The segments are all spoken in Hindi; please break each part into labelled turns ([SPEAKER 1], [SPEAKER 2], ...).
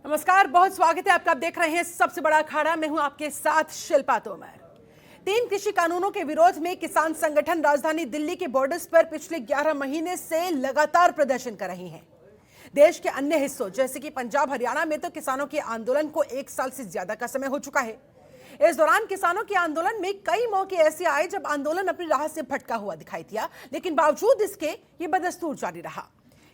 [SPEAKER 1] नमस्कार, बहुत स्वागत है आपका। आप देख रहे हैं सबसे बड़ा अखाड़ा। मैं हूं आपके साथ शिल्पा तोमर। 3 कृषि कानूनों के विरोध में किसान संगठन राजधानी दिल्ली के बॉर्डर्स पर पिछले 11 महीने से लगातार प्रदर्शन कर रहे हैं। देश के अन्य हिस्सों जैसे कि पंजाब, हरियाणा में तो किसानों के आंदोलन को 1 साल से ज्यादा का समय हो चुका है। इस दौरान किसानों के आंदोलन में कई मौके ऐसे आए जब आंदोलन अपनी राह से भटका हुआ दिखाई दिया, लेकिन बावजूद इसके ये बदस्तूर जारी रहा।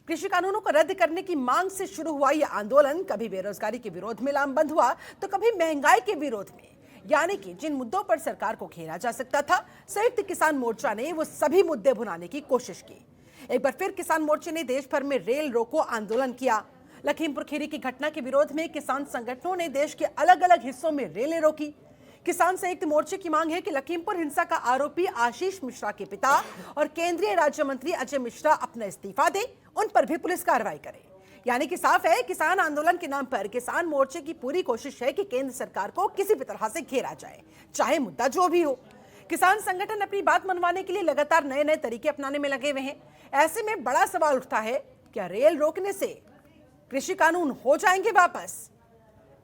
[SPEAKER 1] कृषि कानूनों को रद्द करने की मांग से शुरू हुआ यह आंदोलन कभी बेरोजगारी के विरोध में लामबंद हुआ तो कभी महंगाई के विरोध में, यानी कि जिन मुद्दों पर सरकार को घेरा जा सकता था, संयुक्त किसान मोर्चा ने वो सभी मुद्दे भुनाने की कोशिश की। एक बार फिर किसान मोर्चे ने देश भर में रेल रोको आंदोलन किया। लखीमपुर खीरी की घटना के विरोध में किसान संगठनों ने देश के अलग अलग हिस्सों में रेलें रोकी। किसान संयुक्त मोर्चे की मांग है कि लखीमपुर हिंसा का आरोपी आशीष मिश्रा के पिता और केंद्रीय राज्य मंत्री अजय मिश्रा अपना इस्तीफा दे, उन पर भी पुलिस कार्रवाई करे। यानी कि साफ है, किसान आंदोलन के नाम पर किसान मोर्चे की पूरी कोशिश है कि केंद्र सरकार को किसी भी तरह से घेरा जाए, चाहे मुद्दा जो भी हो। किसान संगठन अपनी बात मनवाने के लिए लगातार नए नए तरीके अपनाने में लगे हुए हैं। ऐसे में बड़ा सवाल उठता है, क्या रेल रोकने से कृषि कानून हो जाएंगे वापस?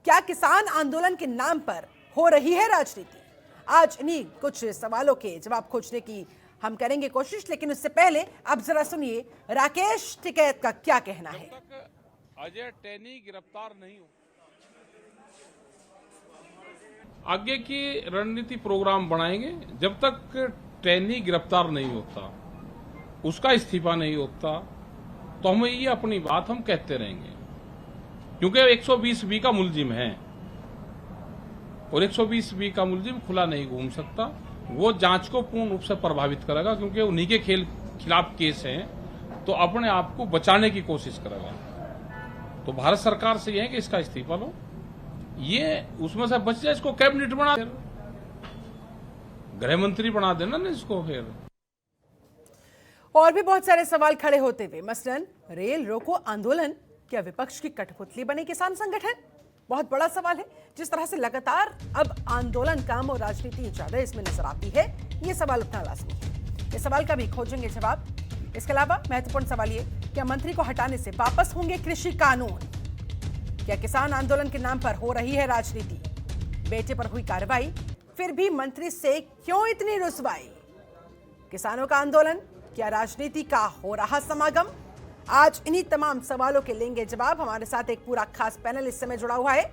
[SPEAKER 1] क्या किसान आंदोलन के नाम पर हो रही है राजनीति? आज इन्हीं कुछ सवालों के जवाब खोजने की हम करेंगे कोशिश, लेकिन उससे पहले अब जरा सुनिए राकेश टिकैत का क्या कहना है।
[SPEAKER 2] जब तक अजय टैनी गिरफ्तार नहीं हो, आगे की रणनीति प्रोग्राम बनाएंगे। जब तक टैनी गिरफ्तार नहीं होता, उसका इस्तीफा नहीं होता, तो हमें ये अपनी बात हम कहते रहेंगे, क्योंकि 120B का मुलजिम है और 120B का मुलजिम खुला नहीं घूम सकता। वो जांच को पूर्ण रूप से प्रभावित करेगा, क्योंकि उन्हीं के खिलाफ केस हैं, तो अपने आप को बचाने की कोशिश करेगा। तो भारत सरकार से यह है कि इसका इस्तीफा लो, ये उसमें से बच जाए, इसको कैबिनेट बना दे, गृह मंत्री बना देना ना इसको। फिर
[SPEAKER 1] और भी बहुत सारे सवाल खड़े होते हुए, मसलन रेल रोको आंदोलन, क्या विपक्ष की कठपुतली बने किसान संगठन? बहुत बड़ा सवाल है। जिस तरह से लगातार अब आंदोलन काम और राजनीति ज्यादा इसमें नजर आती है, ये सवाल उठना लाजमी है। इस सवाल का भी खोजेंगे जवाब। इसके अलावा महत्वपूर्ण सवाल ये, क्या मंत्री को हटाने से वापस होंगे कृषि कानून? क्या किसान आंदोलन के नाम पर हो रही है राजनीति? बेटे पर हुई कार्रवाई, फिर भी मंत्री से क्यों इतनी रुसवाई? किसानों का आंदोलन, क्या राजनीति का हो रहा समागम? आज इन्हीं तमाम सवालों के लेंगे जवाब। हमारे साथ एक पूरा खास पैनल इस समय जुड़ा हुआ है।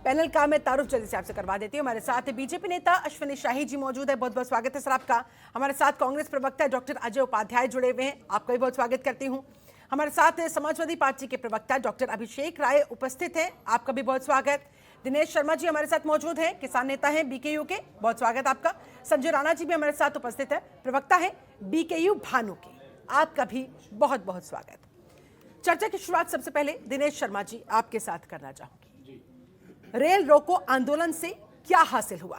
[SPEAKER 1] पैनल का मैं तारुफ जल्दी से आपसे करवा देती हूँ। हमारे साथ बीजेपी नेता अश्विनी शाही जी मौजूद है, बहुत बहुत स्वागत है सर आपका। हमारे साथ कांग्रेस प्रवक्ता डॉक्टर अजय उपाध्याय जुड़े हुए हैं, आपका भी बहुत स्वागत करती हूँ। हमारे साथ समाजवादी पार्टी के प्रवक्ता डॉक्टर अभिषेक राय उपस्थित है, आपका भी बहुत स्वागत। दिनेश शर्मा जी हमारे साथ मौजूद हैं, किसान नेता हैं बीकेयू के, बहुत स्वागत आपका। संजय राणा जी भी हमारे साथ उपस्थित है, प्रवक्ता है बीकेयू भानु के, आपका भी बहुत बहुत स्वागत। चर्चा की शुरुआत सबसे पहले दिनेश शर्मा जी आपके साथ करना चाहूंगी। रेल रोको आंदोलन से क्या हासिल हुआ?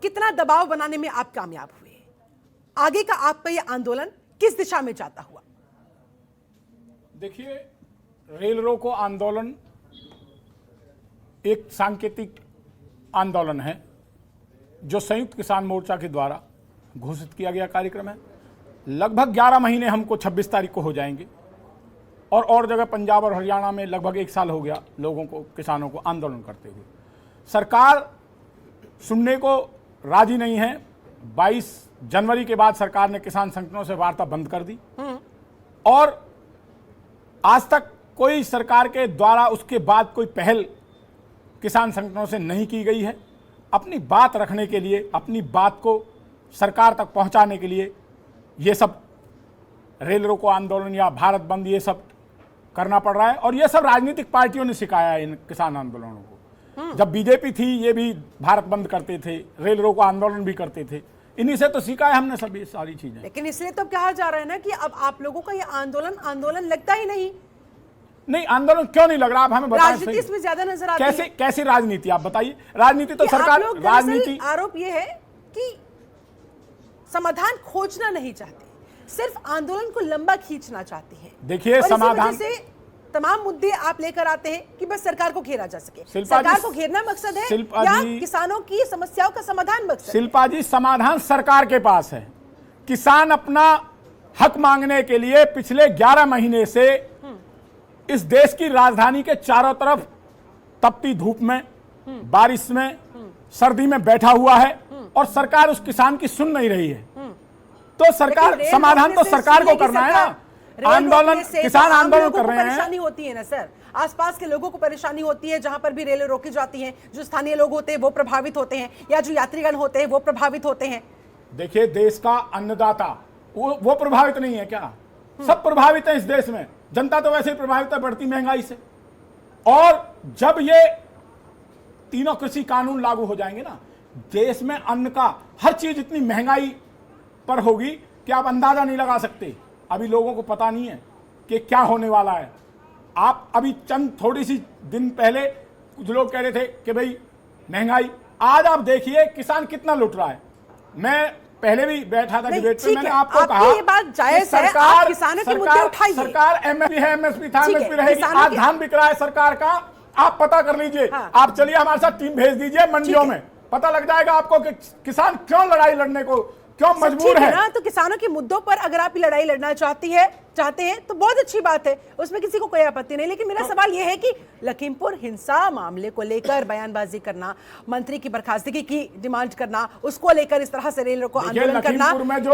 [SPEAKER 1] कितना दबाव बनाने में आप कामयाब हुए? आगे का आपका यह आंदोलन किस दिशा में जाता हुआ?
[SPEAKER 3] देखिए, रेल रोको आंदोलन एक सांकेतिक आंदोलन है जो संयुक्त किसान मोर्चा के द्वारा घोषित किया गया कार्यक्रम है। लगभग 11 महीने हमको 26 तारीख को हो जाएंगे, और जगह पंजाब और हरियाणा में लगभग 1 साल हो गया लोगों को, किसानों को आंदोलन करते हुए। सरकार सुनने को राजी नहीं है। 22 जनवरी के बाद सरकार ने किसान संगठनों से वार्ता बंद कर दी और आज तक कोई सरकार के द्वारा उसके बाद कोई पहल किसान संगठनों से नहीं की गई है। अपनी बात रखने के लिए, अपनी बात को सरकार तक पहुंचाने के लिए ये सब रेल रोको आंदोलन या भारत बंद ये सब करना पड़ रहा है, और ये सब राजनीतिक पार्टियों ने सिखाया है इन किसान आंदोलनों को। जब बीजेपी थी, ये भी भारत बंद करते थे, रेल रोको आंदोलन भी करते थे, इन्हीं से तो सीखा है हमने सभी सारी चीजें।
[SPEAKER 1] लेकिन इसलिए तो कहा जा रहा है ना कि अब आप लोगों का ये आंदोलन लगता ही नहीं।
[SPEAKER 3] नहीं, आंदोलन क्यों नहीं लग रहा? आप हमें बताएं।
[SPEAKER 1] राजनीति इसमें ज्यादा नजर आती है।
[SPEAKER 3] कैसी राजनीति? आप बताइए। राजनीति तो सरकार, राजनीति,
[SPEAKER 1] आरोप ये है कि समाधान खोजना नहीं चाहते, सिर्फ आंदोलन को लंबा खींचना चाहते हैं।
[SPEAKER 3] देखिए, समाधान
[SPEAKER 1] से तमाम मुद्दे आप लेकर आते हैं कि बस सरकार को घेरा जा सके। सरकार को घेरना मकसद है या किसानों की समस्याओं का समाधान मकसद?
[SPEAKER 3] शिल्पा जी, समाधान सरकार के पास है। किसान अपना हक मांगने के लिए पिछले 11 महीने से इस देश की राजधानी के चारों तरफ तपती धूप में, बारिश में, सर्दी में बैठा हुआ है और सरकार उस किसान की सुन नहीं रही है। तो सरकार, समाधान तो सरकार को करना है ना। आंदोलन, किसान आंदोलन कर रहे हैं।
[SPEAKER 1] परेशानी होती है ना सर, आसपास के लोगों को परेशानी होती है, जहां पर भी रेलें रोकी जाती हैं, जो स्थानीय लोग होते हैं वो प्रभावित होते हैं, या जो यात्रीगण होते हैं वो प्रभावित होते हैं।
[SPEAKER 3] देखिए, देश का अन्नदाता वो प्रभावित नहीं है क्या? सब प्रभावित है इस देश में। जनता तो वैसे ही प्रभावित है बढ़ती महंगाई से। और जब ये तीनों कृषि कानून लागू हो जाएंगे ना, देश में अन्न का हर चीज इतनी महंगाई पर होगी कि आप अंदाजा नहीं लगा सकते। अभी लोगों को पता नहीं है कि क्या होने वाला है। आप अभी चंद थोड़ी सी दिन पहले कुछ लोग कह रहे थे कि भाई महंगाई, आज आप देखिए किसान कितना लुट रहा है। मैं पहले भी बैठा था डिबेट में, मैंने आपको कहा
[SPEAKER 1] ये बात जायज है, आप किसानों के मुद्दे उठाइए।
[SPEAKER 3] सरकार एमएसपी है, एमएसपी था, एमएसपी रहेगी। आज धान बिक रहा है सरकार का, आप पता कर लीजिए। आप चलिए हमारे साथ टीम भेज दीजिए मंडियों में, पता लग जाएगा आपको कि किसान क्यों लड़ाई लड़ने को क्यों मजबूर है
[SPEAKER 1] ना। तो किसानों के मुद्दों पर अगर आप लड़ाई लड़ना चाहते हैं तो बहुत अच्छी बात है, उसमें किसी को कोई आपत्ति नहीं। लेकिन मेरा सवाल यह है कि लखीमपुर हिंसा मामले को लेकर बयानबाजी करना, मंत्री की बर्खास्तगी की डिमांड करना, उसको लेकर इस तरह से रेल को आंदोलन करना,
[SPEAKER 3] लखीमपुर में जो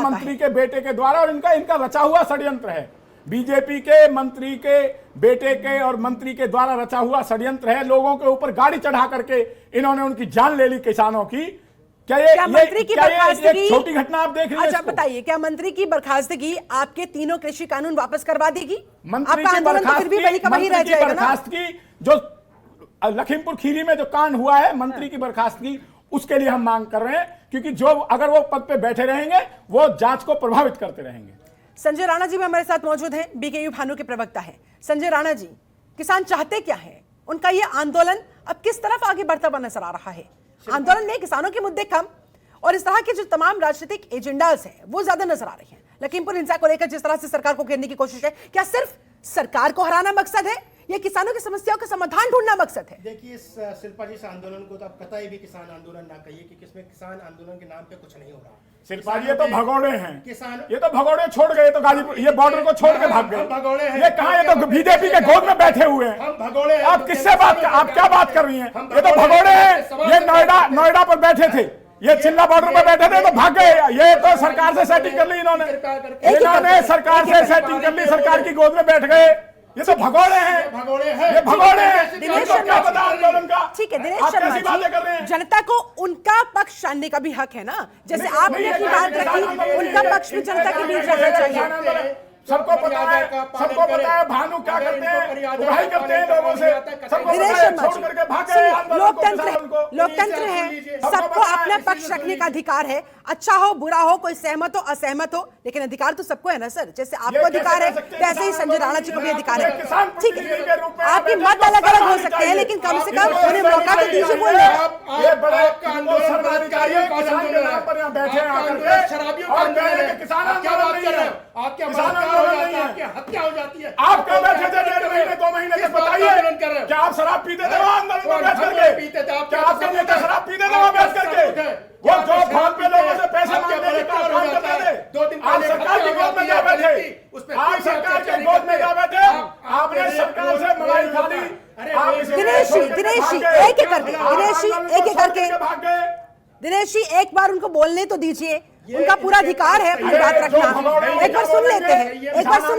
[SPEAKER 3] मंत्री के बेटे के द्वारा और इनका रचा हुआ षड्यंत्र है, बीजेपी के मंत्री के बेटे के और मंत्री के द्वारा रचा हुआ षड्यंत्र है। लोगों के ऊपर गाड़ी चढ़ा करके इन्होंने उनकी जान ले ली किसानों की। क्या मंत्री की बर्खास्तगी छोटी घटना आप देख रही हैं?
[SPEAKER 1] अच्छा बताइए, क्या मंत्री की बर्खास्तगी आपके तीनों कृषि कानून वापस करवा देगी?
[SPEAKER 3] मंत्री की बर्खास्तगी जो लखीमपुर खीरी में जो कांड हुआ है, मंत्री की बर्खास्तगी, उसके लिए हम मांग कर रहे हैं, क्योंकि जो अगर वो पद पे बैठे रहेंगे वो जांच को प्रभावित करते रहेंगे।
[SPEAKER 1] संजय राणा जी भी हमारे साथ मौजूद हैं, बीकेयू भानु के प्रवक्ता हैं। संजय राणा जी, किसान चाहते क्या है? उनका ये आंदोलन अब किस तरफ आगे बढ़ता हुआ नजर आ रहा है? आंदोलन में किसानों के मुद्दे कम और इस तरह के जो तमाम राजनीतिक एजेंडाज हैं वो ज्यादा नजर आ रहे हैं। लखीमपुर हिंसा को लेकर जिस तरह से सरकार को घेरने की कोशिश है, क्या सिर्फ सरकार को हराना मकसद है या किसानों की समस्याओं का समाधान ढूंढना मकसद है?
[SPEAKER 4] देखिए, इस शिल्पा जी, इस आंदोलन को तो आप कतई भी किसान आंदोलन ना कहिए, कि इसमें किसान आंदोलन के नाम पे कुछ नहीं हो रहा।
[SPEAKER 3] शिल्पा जी, ये तो भगोड़े हैं,
[SPEAKER 4] किसान
[SPEAKER 3] ये तो भगोड़े छोड़ गए, तो गाजीपुर ये बॉर्डर को छोड़ के भाग गए।
[SPEAKER 4] भगोड़े हैं,
[SPEAKER 3] ये कहां? ये तो बीजेपी के गोद में बैठे हुए हैं।
[SPEAKER 4] हम भगोड़े हैं।
[SPEAKER 3] आप किससे बात, आप क्या बात कर रही हैं? ये तो भगोड़े हैं। ये नोएडा पर बैठे थे, ये चिल्ला बॉर्डर पर बैठे थे तो भाग गए। ये तो सरकार से सेटिंग कर ली इन्होंने सरकार से सेटिंग कर ली, सरकार की गोद में बैठ गए। ये तो भगोड़े हैं, ये भगोड़े हैं।
[SPEAKER 1] दिनेश
[SPEAKER 3] क्या पता आंदोलन का?
[SPEAKER 1] ठीक है दिनेश
[SPEAKER 3] आप
[SPEAKER 1] शर्मा
[SPEAKER 3] कैसी बातें कर रहे हैं?
[SPEAKER 1] जी, जनता को उनका पक्ष जानने का भी हक है ना। जैसे आपने अपनी बात रखी, उनका पक्ष भी जनता के बीच रखना चाहिए।
[SPEAKER 3] सबको पता है भानु क्या करते हैं, उड़ाई करते हैं लोगों से। सबको
[SPEAKER 1] दिनेश
[SPEAKER 3] पता है,
[SPEAKER 1] शर्मा
[SPEAKER 3] छोड़ करके भागे
[SPEAKER 1] जी,
[SPEAKER 3] आंदोलन को।
[SPEAKER 1] लोकतंत्र है, सबको अपना पक्ष रखने का अधिकार है। अच्छा हो बुरा हो, कोई सहमत हो असहमत हो, लेकिन अधिकार तो सबको है ना सर। जैसे आपको अधिकार है वैसे ही संजय राणा जी को भी अधिकार है। ठीक है, आपके मत अलग अलग हो सकते हैं, लेकिन कम से कम उन्हें मौका तो दीजिए बोलने।
[SPEAKER 3] ये बड़े सरकारी किसान के नाम पर यहाँ बैठे हैं आकर के,
[SPEAKER 4] शराबियों
[SPEAKER 3] और कह रहे हैं कि किसान आंदोलन नहीं है, किसान आंदोलन नहीं है।
[SPEAKER 4] हत्या हो जाती है।
[SPEAKER 3] आप कब बैठे थे 1.5 महीने 2 महीने तक? बताइए, क्या आप शराब पीते थे वहाँ आंदोलन में बैठ करके? क्या आपके नेता शराब पीते थे वहाँ बैठ करके? वो जो फोन पे लोगों से पैसे मांगने की काम करते थे, आज सरकार की गोद में जा बैठे, आज सरकार के गोद में जा बैठे, आपने सरकार से मलाई खा ली।
[SPEAKER 1] दिनेश जी, एक एक करके, दिनेश जी एक बार उनको बोलने तो दीजिए, उनका पूरा अधिकार है अपनी बात रखना। एक बार सुन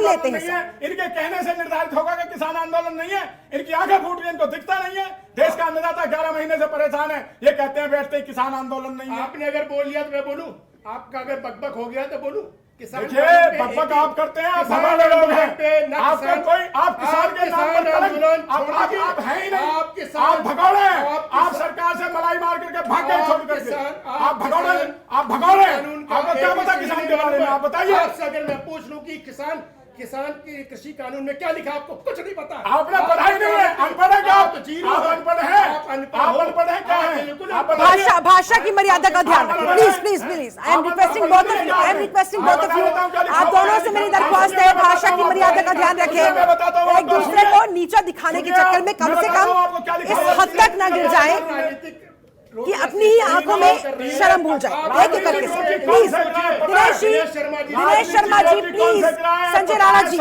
[SPEAKER 1] लेते हैं सर।
[SPEAKER 3] इनके कहने से निर्धारित होगा कि किसान आंदोलन नहीं है। इनकी आंखें फूट रही, इनको दिखता नहीं है। देश का अन्नदाता 11 महीने से परेशान है, ये कहते हैं बैठते ही किसान आंदोलन नहीं है।
[SPEAKER 4] आपने अगर बोल लिया तो मैं बोलूं, आपका अगर बकबक हो गया तो बोलूं।
[SPEAKER 3] देखिए, बकबक आप करते हैं, आप भगोड़े लोग हैं। आपका कोई, आप किसान के नाम पर आप हैं ही नहीं, आप भगोड़े हैं। आप सरकार से मलाई मार करके भाग गए छोड़ करके। आप भगोड़े हैं। आपको क्या पता किसान के बारे में? आप बताइए।
[SPEAKER 4] आपसे अगर मैं पूछ लूं कि किसान के कृषि कानून में क्या लिखा, आपको कुछ नहीं पता।
[SPEAKER 3] आपने पढ़ाई नहीं है, अनपढ़ है क्या? आप अनपढ़ हैं, आप अनपढ़ हैं क्या है?
[SPEAKER 1] भाषा की मर्यादा का ध्यान रखें, please. I am requesting both of you, आप दोनों से मेरी दरख्वास्त है, भाषा की मर्यादा का ध्यान रखें। एक दूसरे को नीचा दिखाने के चक्कर में कम से कम इस हद तक न गिर जाए कि अपनी ही आंखों में शर्म भूल जाए। एक एक करके प्लीज, दिनेश शर्मा जी प्लीज, संजय राणा जी।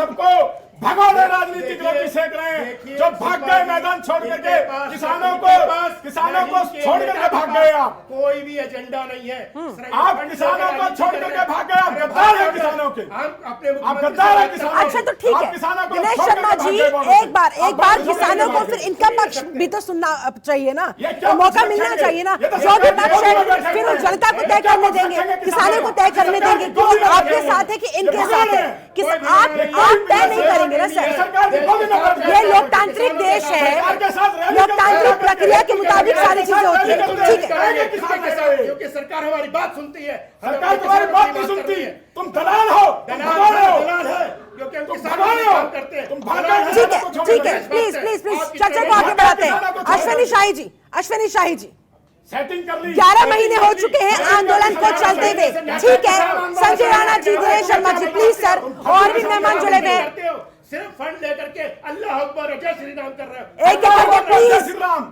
[SPEAKER 3] भगोड़े राजनीतिक रोटी सेक रहे हैं, जो भाग गए मैदान छोड़ करके, किसानों को छोड़ करके भाग गए। आप
[SPEAKER 4] कोई भी एजेंडा नहीं है,
[SPEAKER 3] आप किसानों को छोड़ करके भाग गए। आप गद्दार हैं किसानों के, आप गद्दार हैं किसानों के।
[SPEAKER 1] अच्छा तो ठीक
[SPEAKER 3] आप
[SPEAKER 1] है
[SPEAKER 3] किसानों को
[SPEAKER 1] दिनेश
[SPEAKER 3] छोड़
[SPEAKER 1] शर्मा
[SPEAKER 3] करके
[SPEAKER 1] जी,
[SPEAKER 3] भाग गए।
[SPEAKER 1] एक बार किसानों को फिर इनका पक्ष भी तो सुनना चाहिए ना, तो मौका मिलना चाहिए ना। जो भी पक्ष है फिर उस जनता को तय करने देंगे, किसानों को तय करने देंगे, क्योंकि आपके साथ है कि इनके साथ है। आप तय नहीं करेंगे ना सर, ये लोकतांत्रिक देश है, लोकतांत्रिक प्रक्रिया के मुताबिक सारी चीजें होती है। ठीक है,
[SPEAKER 4] क्योंकि सरकार हमारी बात सुनती है,
[SPEAKER 3] सरकार तुम्हारी बात नहीं सुनती। तुम दलाल हो,
[SPEAKER 4] दलाल है, क्योंकि हम किसानों के काम करते हैं।
[SPEAKER 1] ठीक है, प्लीज चर्चा को आगे बढ़ाते हैं। अश्विनी शाही जी
[SPEAKER 3] सेटिंग कर ली।
[SPEAKER 1] 11 महीने हो चुके हैं आंदोलन को चलते हुए। ठीक है, संजय राणा जी, दिनेश शर्मा जी, प्लीज सर, और भी मेहमान जुड़े हुए हैं।
[SPEAKER 4] सिर्फ फंड लेकर के अल्लाह अकबर जय श्री राम कर रहे हो।
[SPEAKER 1] एक करके प्लीज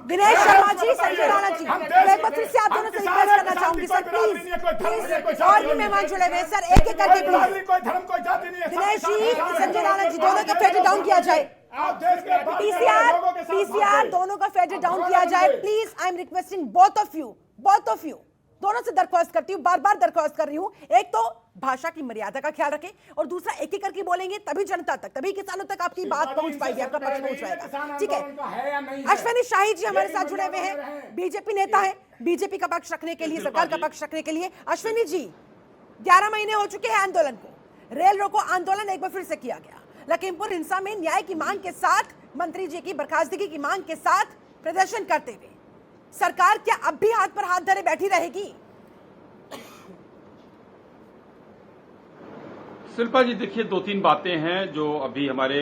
[SPEAKER 1] दिनेश शर्मा जी, संजय राणा जी, मैं एक बार फिर से आप दोनों से रिक्वेस्ट करना चाहूंगी सर, प्लीज, और भी मेहमान जुड़े हुए सर, एक करके प्लीज।
[SPEAKER 3] कोई धर्म कोई जाति नहीं है।
[SPEAKER 1] दिनेश जी, संजय राणा जी, दोनों का फेडर डाउन किया जाए। पीसीआर दोनों का फेडर डाउन किया जाए please. I am requesting both of you, दोनों से दरख्वास्त करती हूँ, बार बार दरख्वास्त कर रही हूँ। एक तो भाषा की मर्यादा का ख्याल रखें, और दूसरा एक एक करके बोलेंगे, तभी जनता तक, तभी किसानों तक आपकी बात पहुंच पाएगी, आपका पक्ष पहुंच पाएगा। ठीक है, अश्विनी शाही जी हमारे साथ जुड़े हुए हैं, बीजेपी नेता है, बीजेपी का पक्ष रखने के लिए, सरकार का पक्ष रखने के लिए। अश्विनी जी, 11 महीने हो चुके हैं आंदोलन को, रेल रोको आंदोलन एक बार फिर से किया गया, लखीमपुर हिंसा में न्याय की मांग के साथ, मंत्री जी की बर्खास्तगी की मांग के साथ प्रदर्शन करते हुए सरकार क्या अब भी हाथ पर हाथ धरे बैठी रहेगी?
[SPEAKER 5] शिल्पा जी, देखिए, 2-3 बातें हैं जो अभी हमारे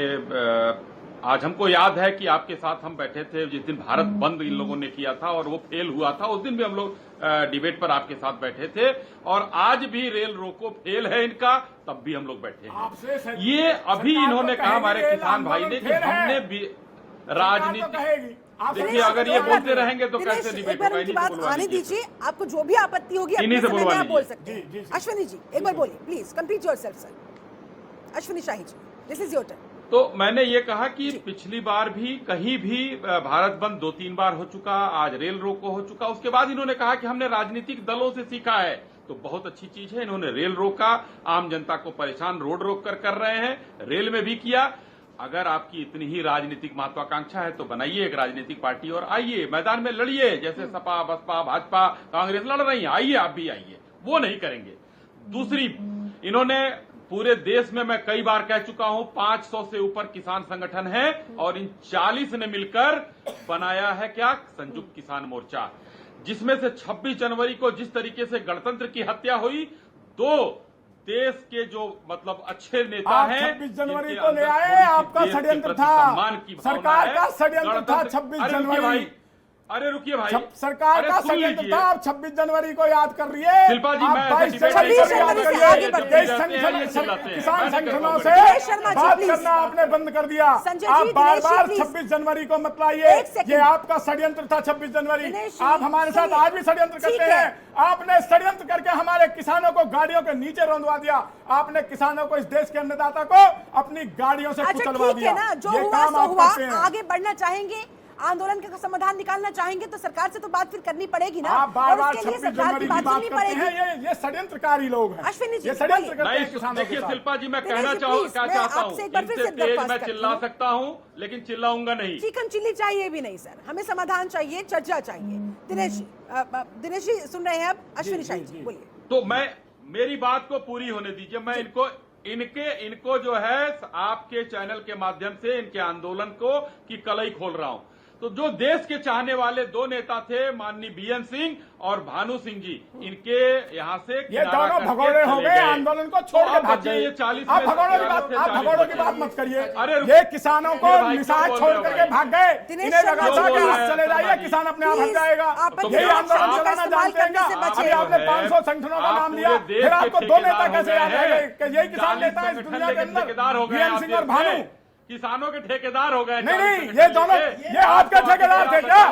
[SPEAKER 5] आज हमको याद है कि आपके साथ हम बैठे थे जिस दिन भारत बंद इन लोगों ने किया था और वो फेल हुआ था। उस दिन भी हम लोग डिबेट पर आपके साथ बैठे थे, और आज भी रेल रोको फेल है इनका, तब भी हम लोग बैठे हैं। ये अभी इन्होंने कहा हमारे किसान भाई ने कि हमने भी राजनीति, देखिए, अगर ये बोलते रहेंगे तो कैसे डिबेट होगा?
[SPEAKER 1] इनकी बात आने दीजिए, आपको जो भी आपत्ति होगी अपने समय में आप बोल सकते हैं। अश्विनी जी एक बार बोलिए please, complete yourself sir. Ashwini Shahi ji, this is your turn.
[SPEAKER 5] तो मैंने ये कहा कि पिछली बार भी कहीं भी भारत बंद 2-3 बार हो चुका, आज रेल रोको हो चुका। उसके बाद इन्होंने कहा कि हमने राजनीतिक दलों से सीखा है, तो बहुत अच्छी चीज है। इन्होंने रेल रोका, आम जनता को परेशान रोड रोक कर रहे हैं, रेल में भी किया। अगर आपकी इतनी ही राजनीतिक महत्वाकांक्षा है तो बनाइए एक राजनीतिक पार्टी और आइए मैदान में लड़िए, जैसे सपा, बसपा, भाजपा, कांग्रेस लड़ रही है, आइए आप भी आइए। वो नहीं करेंगे। दूसरी, इन्होंने पूरे देश में, मैं कई बार कह चुका हूं, 500 से ऊपर किसान संगठन है, और इन 40 ने मिलकर बनाया है क्या? संयुक्त किसान मोर्चा, जिसमें से 26 जनवरी को जिस तरीके से गणतंत्र की हत्या हुई, 2 देश के जो मतलब अच्छे नेता हैं,
[SPEAKER 3] 26 जनवरी को ले आए, आपका षड्यंत्र था, सरकार का षड्यंत्र था 26 जनवरी।
[SPEAKER 5] अरे रुकिए भाई,
[SPEAKER 3] सरकार का षड्यंत्र था। आप 26 जनवरी को याद कर रही है
[SPEAKER 5] शिल्पा जी, मैं
[SPEAKER 3] 26 जनवरी से आगे बढ़ते किसान संगठनों से बात करना आपने बंद कर दिया। आप बार बार 26 जनवरी को मत लाइए, ये आपका षड्यंत्र था 26 जनवरी। आप हमारे साथ आज भी षड्यंत्र करते हैं। आपने षड्यंत्र करके हमारे किसानों को गाड़ियों के नीचे रौंदवा दिया। आपने किसानों को, इस देश के अन्नदाता को अपनी गाड़ियों से कुचलवा दिया।
[SPEAKER 1] जो हुआ सो हुआ, आगे बढ़ना चाहेंगे, आंदोलन का समाधान निकालना चाहेंगे तो सरकार से तो बात फिर करनी पड़ेगी ना।
[SPEAKER 3] आप बार बार
[SPEAKER 1] और उसके लिए
[SPEAKER 3] 26
[SPEAKER 1] सरकार की
[SPEAKER 3] जनवरी
[SPEAKER 1] बात सुननी पड़ेगी।
[SPEAKER 3] ये षड्यंत्रकारी लोग हैं।
[SPEAKER 1] अश्विनी जी,
[SPEAKER 3] ये षड्यंत्र करते हैं किसानों के
[SPEAKER 5] देखिए
[SPEAKER 3] साथ।
[SPEAKER 5] शिल्पा जी, मैं
[SPEAKER 1] दिनेश
[SPEAKER 5] कहना
[SPEAKER 1] जी,
[SPEAKER 5] चाहता हूँ,
[SPEAKER 1] आपसे एक बार फिर से
[SPEAKER 5] इनसे तेज
[SPEAKER 1] दरख्वास्त
[SPEAKER 5] मैं
[SPEAKER 1] करती
[SPEAKER 5] चिल्ला
[SPEAKER 1] हूँ।
[SPEAKER 5] सकता हूँ, लेकिन चिल्लाऊंगा नहीं।
[SPEAKER 1] चिकन चिल्ली चाहिए भी नहीं सर, हमें समाधान चाहिए, चर्चा चाहिए। दिनेश जी सुन रहे हैं आप? अश्विनी शाही जी बोलिए।
[SPEAKER 5] तो मेरी बात को पूरी होने दीजिए। मैं इनको जो है आपके चैनल के माध्यम से इनके आंदोलन को की कलई खोल रहा हूं। तो जो देश के चाहने वाले 2 नेता थे, माननीय बीएन सिंह और भानु सिंह जी, इनके यहाँ से
[SPEAKER 3] ये दोनों भगोड़े हो गए, आंदोलन को छोड़ के भाग गए।
[SPEAKER 5] ये 40
[SPEAKER 3] आप भगोड़ों की बात मत करिए। ये किसानों को निषाद छोड़ करके भाग गए। इन्हें लगा था कि आप चले जाइए, किसान अपने आप हट जाएगा। यही आंदोलन चलाना जानते हैं क्या? अभी आपने 500 संगठनों का नाम लिया, फिर आपको 2 नेता कैसे याद रह गए कि यही किसान नेता है इस दुनिया के अंदर? बीएन सिंह और भानु
[SPEAKER 5] किसानों के ठेकेदार हो गए।
[SPEAKER 3] नहीं, ये दोनों, ये आपके ठेकेदार थे क्या?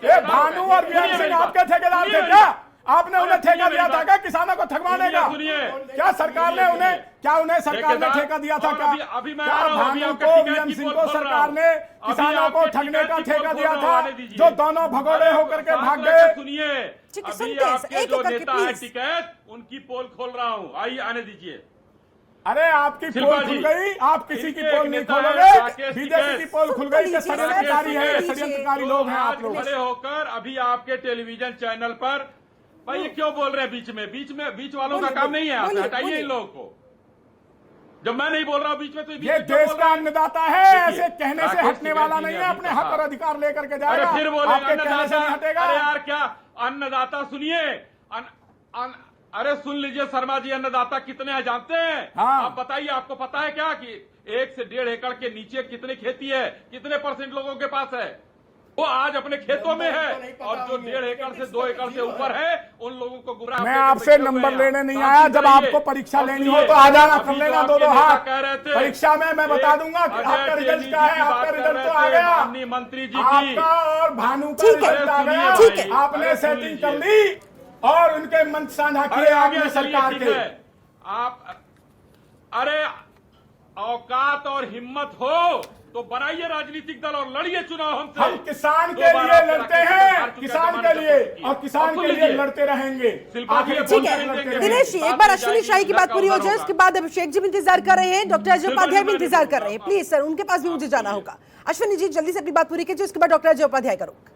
[SPEAKER 3] ये भानु और बीएन सिंह आपके ठेकेदार थे क्या? आपने उन्हें ठेका दिया था क्या किसानों को ठगवाने का?
[SPEAKER 5] सुनिए,
[SPEAKER 3] क्या सरकार ने उन्हें सरकार ने ठेका दिया था क्या?
[SPEAKER 5] अभी मैं
[SPEAKER 3] क्या
[SPEAKER 5] आ रहा हूं, अभी
[SPEAKER 3] भानु
[SPEAKER 5] आपका
[SPEAKER 3] को,
[SPEAKER 5] टिकट
[SPEAKER 3] वीएम
[SPEAKER 5] की
[SPEAKER 3] सिंह
[SPEAKER 5] पोल
[SPEAKER 3] को
[SPEAKER 5] खोल रहा
[SPEAKER 3] सरकार
[SPEAKER 5] हूं।
[SPEAKER 3] ने
[SPEAKER 5] अभी
[SPEAKER 3] किसानों को
[SPEAKER 5] आपके
[SPEAKER 3] ठगने का
[SPEAKER 5] टिकट की
[SPEAKER 3] ठेका
[SPEAKER 5] पोल
[SPEAKER 3] दिया
[SPEAKER 5] खोल
[SPEAKER 3] था,
[SPEAKER 5] रहा हूं, आने दीजिए।
[SPEAKER 3] जो दोनों भगोड़े होकर के भाग गए।
[SPEAKER 5] सुनिए,
[SPEAKER 1] ठीक है,
[SPEAKER 5] अभी
[SPEAKER 1] सुनते हैं,
[SPEAKER 5] आपके
[SPEAKER 1] एक
[SPEAKER 5] जो
[SPEAKER 1] एक करके
[SPEAKER 5] नेता है
[SPEAKER 1] प्लीज।
[SPEAKER 5] टिकट उनकी पोल खोल रहा हूं, आइए आने दीजिए।
[SPEAKER 3] अरे आपकी
[SPEAKER 5] शिल्पा
[SPEAKER 3] पोल खुल
[SPEAKER 5] जी,
[SPEAKER 3] गई, आप किसी की
[SPEAKER 5] इनके
[SPEAKER 3] पोल
[SPEAKER 5] एक
[SPEAKER 3] नहीं
[SPEAKER 5] नेता है
[SPEAKER 3] खोलोगे।
[SPEAKER 5] राकेश
[SPEAKER 3] बीजेपी की
[SPEAKER 5] टिकैत।
[SPEAKER 3] पोल खुल गई कि
[SPEAKER 1] सुन लीजिए,
[SPEAKER 3] षड्यंत्रकारी
[SPEAKER 1] सुन
[SPEAKER 3] है,
[SPEAKER 1] लीजिए।
[SPEAKER 3] षड्यंत्रकारी लोग हैं आप लोग।
[SPEAKER 5] खड़े होकर अभी आपके टेलीविजन चैनल पर भाई ये क्यों बोल रहे हैं बीच में? बीच वालों का
[SPEAKER 1] बोलिए,
[SPEAKER 5] काम नहीं है, आप
[SPEAKER 1] बोलिए,
[SPEAKER 5] हटाइए
[SPEAKER 1] बोलिए।
[SPEAKER 5] इन लोगों को। जब मैं नहीं बोल रहा हूं बीच में तो बीच
[SPEAKER 3] ये
[SPEAKER 5] में क्यों
[SPEAKER 3] देश
[SPEAKER 5] बोल
[SPEAKER 3] का
[SPEAKER 5] रहे हैं?
[SPEAKER 3] अन्नदाता है,
[SPEAKER 5] देखिए,
[SPEAKER 3] ऐसे कहने से
[SPEAKER 5] राकेश
[SPEAKER 3] हटने वाला
[SPEAKER 5] टिकैत जी
[SPEAKER 3] नहीं
[SPEAKER 5] ने
[SPEAKER 3] है,
[SPEAKER 5] अभी
[SPEAKER 3] अपने
[SPEAKER 5] कहा।
[SPEAKER 3] हक और अधिकार लेकर के
[SPEAKER 5] अरे
[SPEAKER 3] जाएगा।
[SPEAKER 5] फिर बोले
[SPEAKER 3] आपके कहने से नहीं हटेगा।
[SPEAKER 5] अरे यार क्या अन्नदाता सुनिए, अरे सुन लीजिए शर्मा जी, अन्नदाता कितने हैं जानते हैं?
[SPEAKER 3] हाँ।
[SPEAKER 5] आप बताइए, आपको पता है क्या कि 1 से 1.5 एकड़ के नीचे कितनी खेती है, कितने % लोगों के पास है? वो आज अपने खेतों में है, और जो 1.5 एकड़ से 2 एकड़ से ऊपर है उन लोगों को गुमराह
[SPEAKER 3] मैं
[SPEAKER 5] करके
[SPEAKER 3] आपसे
[SPEAKER 5] बैठे हुए
[SPEAKER 3] नंबर
[SPEAKER 5] हैं।
[SPEAKER 3] लेने नहीं
[SPEAKER 5] शांति
[SPEAKER 3] आया।
[SPEAKER 5] से
[SPEAKER 3] जब
[SPEAKER 5] रहिए।
[SPEAKER 3] आपको परीक्षा
[SPEAKER 5] और
[SPEAKER 3] लेनी
[SPEAKER 5] सुनिए,
[SPEAKER 3] हो तो आ जाना,
[SPEAKER 5] अभी
[SPEAKER 3] कर
[SPEAKER 5] जो
[SPEAKER 3] लेना
[SPEAKER 5] आपके
[SPEAKER 3] दो
[SPEAKER 5] नेता
[SPEAKER 3] हाथ।
[SPEAKER 5] कह रहे थे,
[SPEAKER 3] परीक्षा में मैं बता
[SPEAKER 5] एक
[SPEAKER 3] दूंगा कि
[SPEAKER 5] अजय
[SPEAKER 3] आपका रिजल्ट
[SPEAKER 5] तेली
[SPEAKER 3] क्या
[SPEAKER 5] जी
[SPEAKER 3] है।
[SPEAKER 5] की
[SPEAKER 3] आपका
[SPEAKER 5] बात
[SPEAKER 3] रिजल्ट
[SPEAKER 5] कर
[SPEAKER 3] तो
[SPEAKER 5] रहे
[SPEAKER 3] आ
[SPEAKER 5] थे,
[SPEAKER 3] गया,
[SPEAKER 5] माननीय मंत्री जी की।
[SPEAKER 3] आपका और भानु का
[SPEAKER 1] ठीक है,
[SPEAKER 3] रिजल्ट आ
[SPEAKER 5] सुनिए
[SPEAKER 3] गया।
[SPEAKER 1] ठीक है।
[SPEAKER 3] आपने
[SPEAKER 5] अरे सुन
[SPEAKER 3] सेटिंग कर
[SPEAKER 5] लीजिए।
[SPEAKER 3] ली और उनके मंच साझा किए
[SPEAKER 5] अरे आ
[SPEAKER 3] आपने
[SPEAKER 5] गया, चलिए
[SPEAKER 3] सरकार
[SPEAKER 5] ठीक
[SPEAKER 3] के।
[SPEAKER 5] है। आप अरे औकात और हिम्मत हो तो बनाइए राजनीतिक दल और लड़िए चुनाव हमसे।
[SPEAKER 3] हम किसान
[SPEAKER 5] दो
[SPEAKER 3] के
[SPEAKER 5] बार
[SPEAKER 3] लिए
[SPEAKER 5] आपके
[SPEAKER 3] लड़ते
[SPEAKER 5] राकेश
[SPEAKER 3] हैं,
[SPEAKER 5] हार चुके
[SPEAKER 3] किसान
[SPEAKER 5] जमाने
[SPEAKER 3] के
[SPEAKER 5] जब
[SPEAKER 3] लिए,
[SPEAKER 5] तक की।
[SPEAKER 3] और किसान
[SPEAKER 5] सुन
[SPEAKER 3] के लिए
[SPEAKER 5] लीजिए।
[SPEAKER 3] लड़ते रहेंगे।
[SPEAKER 5] शिल्पा जी,
[SPEAKER 3] आखिर
[SPEAKER 5] ठीक
[SPEAKER 3] बोलते
[SPEAKER 1] है,
[SPEAKER 3] लड़ते रहेंगे।
[SPEAKER 1] दिनेश जी, एक बार अश्विनी शाही की बात पूरी हो जाए, उसके बाद अभिषेक जी भी इंतजार कर रहे हैं, डॉक्टर अजय उपाध्याय भी इंतजार कर रहे हैं। प्लीज सर, उनके पास भी मुझे जाना होगा। अश्विनी जी जल्दी से अपनी बात पूरी कीजिए, उसके बाद डॉक्टर अजय उपाध्याय का रुख।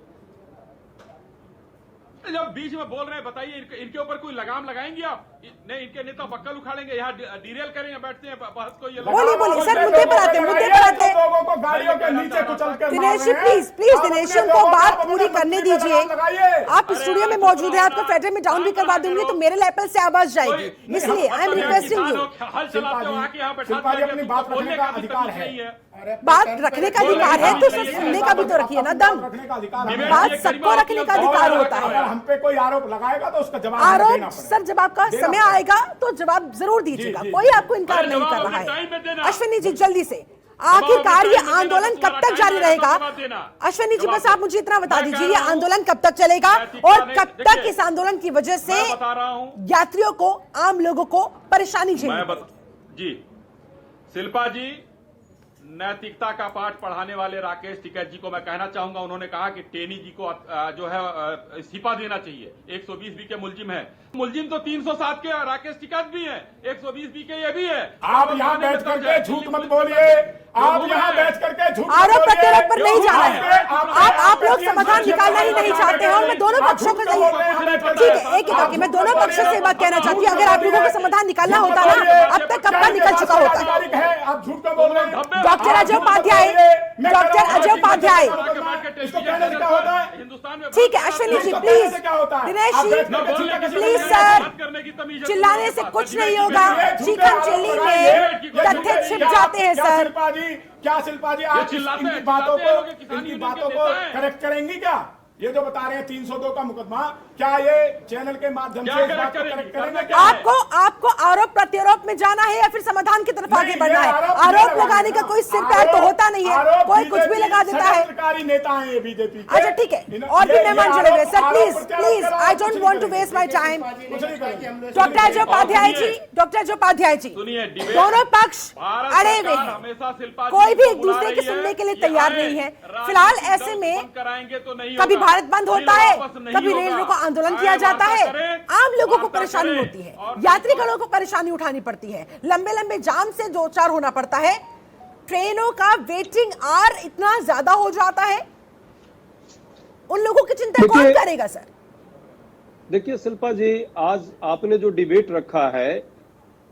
[SPEAKER 5] जब बीच में बोल रहे हैं बताइए, इनके ऊपर कोई लगाम लगाएंगे आप? नहीं, इनके नेता बक्कल उखाड़ेंगे, यहाँ डिरेल करेंगे, बैठते हैं बहस को। ये
[SPEAKER 1] बोलिए, बोलिए सर, मुद्दे पर आते हैं, मुद्दे पर आते हैं।
[SPEAKER 3] लोगों को गाड़ियों के नीचे कुचल के
[SPEAKER 1] दिनेश जी प्लीज प्लीज, दिनेश जी उनको बात पूरी करने दीजिए। आप स्टूडियो में मौजूद हैं, आपको फेडरल में डाउन भी करवा दूंगी तो मेरे लेवल से आवाज जाएगी, इसलिए आई एम रिक्वेस्टिंग यू।
[SPEAKER 5] हल चलाते हो आके यहाँ बैठा
[SPEAKER 3] शिल्पा जी, अपनी बात
[SPEAKER 5] बोलने
[SPEAKER 3] रखने
[SPEAKER 5] का
[SPEAKER 3] का
[SPEAKER 5] भी
[SPEAKER 3] अधिकार
[SPEAKER 5] तमीज
[SPEAKER 3] है।
[SPEAKER 5] नहीं है।
[SPEAKER 1] बात रखने का अधिकार है तो सिर्फ सुनने का भी तो रखिए ना दम।
[SPEAKER 3] रखने का अधिकार है।
[SPEAKER 1] बात सबको रखने का अधिकार होता
[SPEAKER 3] अगर
[SPEAKER 1] है।
[SPEAKER 3] हम पे कोई आरोप लगाएगा तो उसका जवाब हमें देना
[SPEAKER 1] आरोप
[SPEAKER 3] पड़ेगा।
[SPEAKER 1] सर, जब आपका
[SPEAKER 3] देना
[SPEAKER 1] समय
[SPEAKER 3] पड़ेगा।
[SPEAKER 1] आएगा तो जवाब जरूर दीजिएगा,
[SPEAKER 3] जी,
[SPEAKER 1] कोई आपको इनकार
[SPEAKER 5] अरे
[SPEAKER 1] नहीं
[SPEAKER 5] जवाब
[SPEAKER 1] कर
[SPEAKER 5] अपने
[SPEAKER 1] रहा
[SPEAKER 5] टाइम पे देना।
[SPEAKER 1] है। अश्विनी जी जल्दी से, आखिरकार ये आंदोलन कब तक जारी रहेगा? अश्विनी जी बस आप मुझे इतना बता दीजिए, ये आंदोलन कब तक चलेगा और कब तक इस आंदोलन की वजह से
[SPEAKER 5] मैं बता रहा हूं,
[SPEAKER 1] यात्रियों को, आम लोगों को परेशानी झेलनी पड़ेगी?
[SPEAKER 5] जी शिल्पा जी, नैतिकता का पाठ पढ़ाने वाले राकेश टिकैत जी को मैं कहना चाहूंगा, उन्होंने कहा कि टेनी जी को जो है इस्तीफा देना चाहिए। 120 बी के मुलजिम है, मुलजिम तो 307 के राकेश टिकैत भी है, 120 बी के ये भी है।
[SPEAKER 3] आप यहाँ बैठ करके झूठ मत बोलिए, आप यहाँ बैठ करके झूठ मत
[SPEAKER 1] आरोप
[SPEAKER 3] बोलिए।
[SPEAKER 1] प्रत्यारोप पर नहीं जाना है। आप लोग
[SPEAKER 3] आपके
[SPEAKER 1] समाधान निकालना ही नहीं चाहते हैं और मैं दोनों पक्षों को ठीक है, एक एक करके मैं दोनों पक्षों से बात कहना चाहती हूँ। अगर आप लोगों को समाधान निकालना होता ना, अब तक कब का निकल चुका होता।
[SPEAKER 3] आप झूठ क्यों बोल रहे हैं?
[SPEAKER 1] डॉक्टर अजय उपाध्याय, डॉक्टर अजय उपाध्याय,
[SPEAKER 3] इसको कहने से क्या होता है?
[SPEAKER 5] हिंदुस्तान में
[SPEAKER 1] ठीक है Ashwini ji please, Dinesh ji please sir, चिल्लाने से कुछ नहीं होगा, चिकन चिल्ली में तथ्य छिप जाते हैं सर।
[SPEAKER 3] शिल्पा जी, क्या शिल्पा जी आप
[SPEAKER 5] चिल्लाते
[SPEAKER 3] इनकी
[SPEAKER 5] हैं,
[SPEAKER 3] बातों
[SPEAKER 5] चिल्लाते हैं,
[SPEAKER 3] को
[SPEAKER 5] लोग किसान
[SPEAKER 3] इनकी
[SPEAKER 5] यूनियन
[SPEAKER 3] बातों
[SPEAKER 5] के
[SPEAKER 3] को
[SPEAKER 5] नेता हैं।
[SPEAKER 3] करेक्ट करेंगी क्या? ये जो बता रहे हैं 302 का मुकदमा, क्या ये चैनल के माध्यम
[SPEAKER 5] क्या
[SPEAKER 3] से इस
[SPEAKER 5] करेक्ट
[SPEAKER 3] बात को
[SPEAKER 5] करेंगी?
[SPEAKER 3] करेक्ट करेंगे
[SPEAKER 5] करना
[SPEAKER 3] क्या?
[SPEAKER 5] क्या है?
[SPEAKER 1] आपको आरोप प्रत्यारोप में जाना है या फिर समाधान की तरफ आगे
[SPEAKER 3] नहीं,
[SPEAKER 1] बढ़ना
[SPEAKER 3] ये
[SPEAKER 1] है?
[SPEAKER 3] आरोप
[SPEAKER 1] आरोप
[SPEAKER 3] नहीं
[SPEAKER 1] लगाने का
[SPEAKER 3] लगाना।
[SPEAKER 1] कोई सिर पैर तो
[SPEAKER 3] आरोप-
[SPEAKER 1] होता नहीं है,
[SPEAKER 3] आरोप
[SPEAKER 1] कोई कुछ भी
[SPEAKER 3] बीजेपी
[SPEAKER 1] लगा देता है।
[SPEAKER 3] षड्यंत्रकारी नेता हैं ये बीजेपी के।
[SPEAKER 1] अच्छा ठीक है, और भी मेहमान जुड़े हुए sir, please I don't want to waste my time. Doctor Ajay Upadhyay ji, doctor Ajay Upadhyay ji,
[SPEAKER 5] सुनिए, डिबेट-
[SPEAKER 1] दोनों पक्ष
[SPEAKER 5] भारत
[SPEAKER 1] अड़े हुए
[SPEAKER 5] सरकार
[SPEAKER 1] हैं,
[SPEAKER 5] हमेशा शिल्पा जी
[SPEAKER 1] कोई भी
[SPEAKER 5] को
[SPEAKER 1] एक
[SPEAKER 5] बुला
[SPEAKER 1] दूसरे की
[SPEAKER 5] रही है
[SPEAKER 1] सुनने के लिए
[SPEAKER 5] कि
[SPEAKER 1] तैयार
[SPEAKER 5] आए,
[SPEAKER 1] नहीं है।
[SPEAKER 5] राजनीतिक
[SPEAKER 1] फिलहाल
[SPEAKER 5] दल
[SPEAKER 1] ऐसे में
[SPEAKER 5] बंद कराएंगे तो नहीं
[SPEAKER 1] कभी
[SPEAKER 5] होगा।
[SPEAKER 1] भारत बंद होता
[SPEAKER 5] फिर
[SPEAKER 1] है,
[SPEAKER 5] वापस नहीं
[SPEAKER 1] कभी
[SPEAKER 5] होगा।
[SPEAKER 1] रेल रोको आंदोलन
[SPEAKER 5] आए,
[SPEAKER 1] किया जाता
[SPEAKER 5] वार्ता
[SPEAKER 1] है,
[SPEAKER 5] करें,
[SPEAKER 1] आम लोगों को
[SPEAKER 5] वार्ता
[SPEAKER 1] परेशानी
[SPEAKER 5] करें,
[SPEAKER 1] होती है,
[SPEAKER 5] और
[SPEAKER 1] यात्रीगणों को परेशानी उठानी पड़ती है, लंबे लंबे जाम से दो चार होना पड़ता है, ट्रेनों का वेटिंग आवर इतना ज्यादा हो जाता है, उन लोगों की चिंता कौन करेगा सर?
[SPEAKER 6] देखिए शिल्पा जी, आज आपने जो डिबेट रखा है,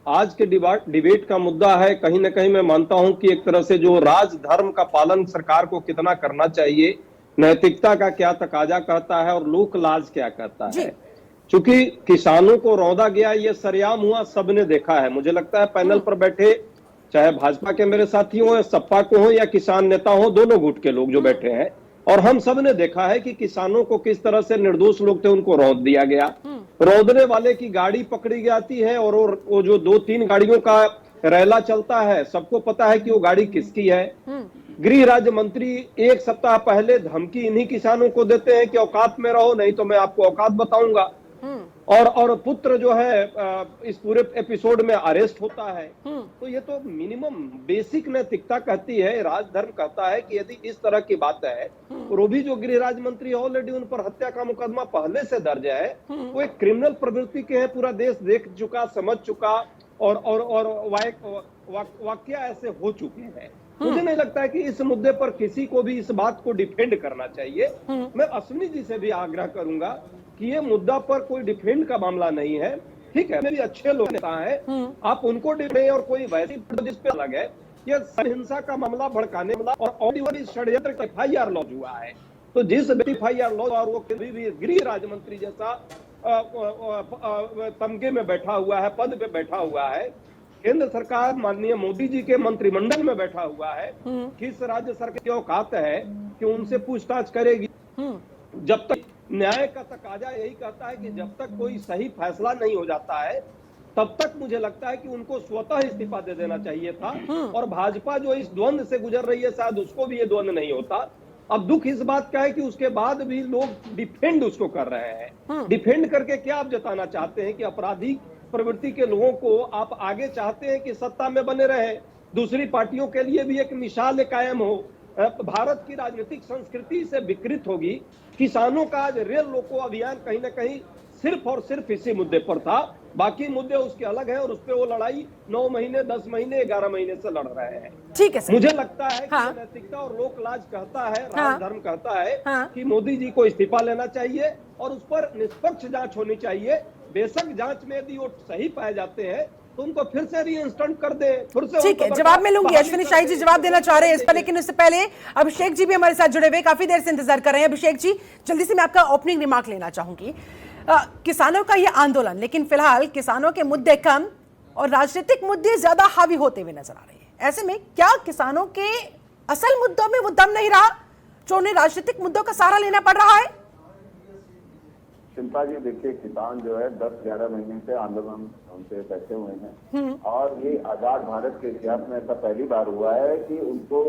[SPEAKER 6] आज के डिबेट का मुद्दा है, कहीं ना कहीं मैं मानता हूं कि एक तरह से जो राज धर्म का पालन सरकार को कितना करना चाहिए, नैतिकता का क्या तकाजा कहता है और लोक लाज क्या कहता है। चूंकि किसानों को रौंदा गया, ये सरेआम हुआ, सबने देखा है। मुझे लगता है पैनल पर बैठे, चाहे भाजपा के मेरे साथी हो या सपा को हो या किसान नेता हो, दोनों गुट के लोग जो बैठे हैं, और हम सब ने देखा है कि किसानों को किस तरह से निर्दोष लोग थे उनको रौंद दिया गया। रौंदने वाले की गाड़ी पकड़ी जाती है और वो जो 2-3 गाड़ियों का रैला चलता है, सबको पता है कि वो गाड़ी किसकी है। गृह राज्य मंत्री 1 सप्ताह पहले धमकी इन्हीं किसानों को देते हैं कि औकात में रहो, नहीं तो मैं आपको औकात बताऊंगा। और पुत्र जो है इस पूरे एपिसोड में अरेस्ट होता है। तो ये तो मिनिमम बेसिक नैतिकता कहती है, राजधर्म कहता है कि यदि इस तरह की बात है, वो भी जो गृह राज्य मंत्री ऑलरेडी उन पर हत्या का मुकदमा पहले से दर्ज है, वो एक क्रिमिनल प्रवृत्ति के हैं, पूरा देश देख चुका, समझ चुका, और वाक्य ऐसे हो चुके हैं। मुझे नहीं लगता है कि इस मुद्दे पर किसी को भी इस बात को डिफेंड करना चाहिए। मैं अश्विनी जी से भी आग्रह करूंगा कि ये मुद्दा पर कोई डिफेंड का मामला नहीं है। ठीक है, मेरे अच्छे लोग नेता है, आप उनको डिफेंड, और कोई वैसी जिस पे अलग है। ये हिंसा का मामला, भड़काने और ऑडियो षड्यंत्र का FIR लॉन्च हुआ है। तो जिस व्यक्ति FIR लॉन्च, और वो कभी भी गृह राज्य मंत्री जैसा तमगे में बैठा हुआ है, पद पे बैठा हुआ है, केंद्र सरकार माननीय मोदी जी के मंत्रिमंडल में बैठा हुआ है, किस राज्य सरकार की औकात है कि उनसे पूछताछ करेगी? जब तक न्याय का तकाजा यही कहता है कि जब तक कोई सही फैसला नहीं हो जाता है, तब तक मुझे लगता है कि उनको स्वतः इस्तीफा दे देना चाहिए था। और भाजपा जो इस द्वंद से गुजर रही है, शायद उसको भी ये द्वंद नहीं होता। अब दुख इस बात का है कि उसके बाद भी लोग डिफेंड उसको कर रहे हैं। डिफेंड करके क्या आप जताना चाहते हैं कि आपराधिक प्रवृत्ति के लोगों को आप आगे चाहते हैं कि सत्ता में बने रहे, दूसरी पार्टियों के लिए भी एक मिसाल कायम हो, भारत की राजनीतिक संस्कृति से विकृत होगी। किसानों का आज रेल रोको अभियान कहीं ना कहीं सिर्फ और सिर्फ इसी मुद्दे पर था, बाकी मुद्दे उसके अलग है, और उस पर वो लड़ाई 9 महीने, 10 महीने, 11 महीने से लड़ रहे हैं।
[SPEAKER 1] ठीक है सर।
[SPEAKER 6] मुझे लगता है
[SPEAKER 1] हाँ।
[SPEAKER 6] कि नैतिकता और लोक लाज कहता है, राजधर्म कहता है कि मोदी जी को इस्तीफा लेना चाहिए और उस पर निष्पक्ष जांच होनी चाहिए। बेशक जांच में यदि वो सही पाए जाते हैं तो उनको फिर से रीइंस्टेंट कर दे, फिर से।
[SPEAKER 1] ठीक है, जवाब मैं लूंगी। अश्विनी शाही जी जवाब देना चाह रहे हैं इस पर, लेकिन उससे पहले अभिषेक जी भी हमारे साथ जुड़े हुए, काफी देर से इंतजार कर रहे हैं। अभिषेक जी, जल्दी से मैं आपका ओपनिंग रिमार्क लेना चाहूंगी। किसानों का ये आंदोलन, लेकिन फिलहाल किसानों के मुद्दे कम और राजनीतिक मुद्दे ज्यादा हावी होते हुए नजर आ रहे हैं। ऐसे में क्या किसानों के असल मुद्दों में वो दम नहीं रहा जो उन्हें राजनीतिक मुद्दों का सहारा लेना पड़ रहा है?
[SPEAKER 7] शिल्पा जी, देखिए, किसान जो है 10-11 महीने से आंदोलन उनसे बैठे हुए हैं, और ये आजाद भारत के इतिहास में ऐसा पहली बार हुआ है कि उनको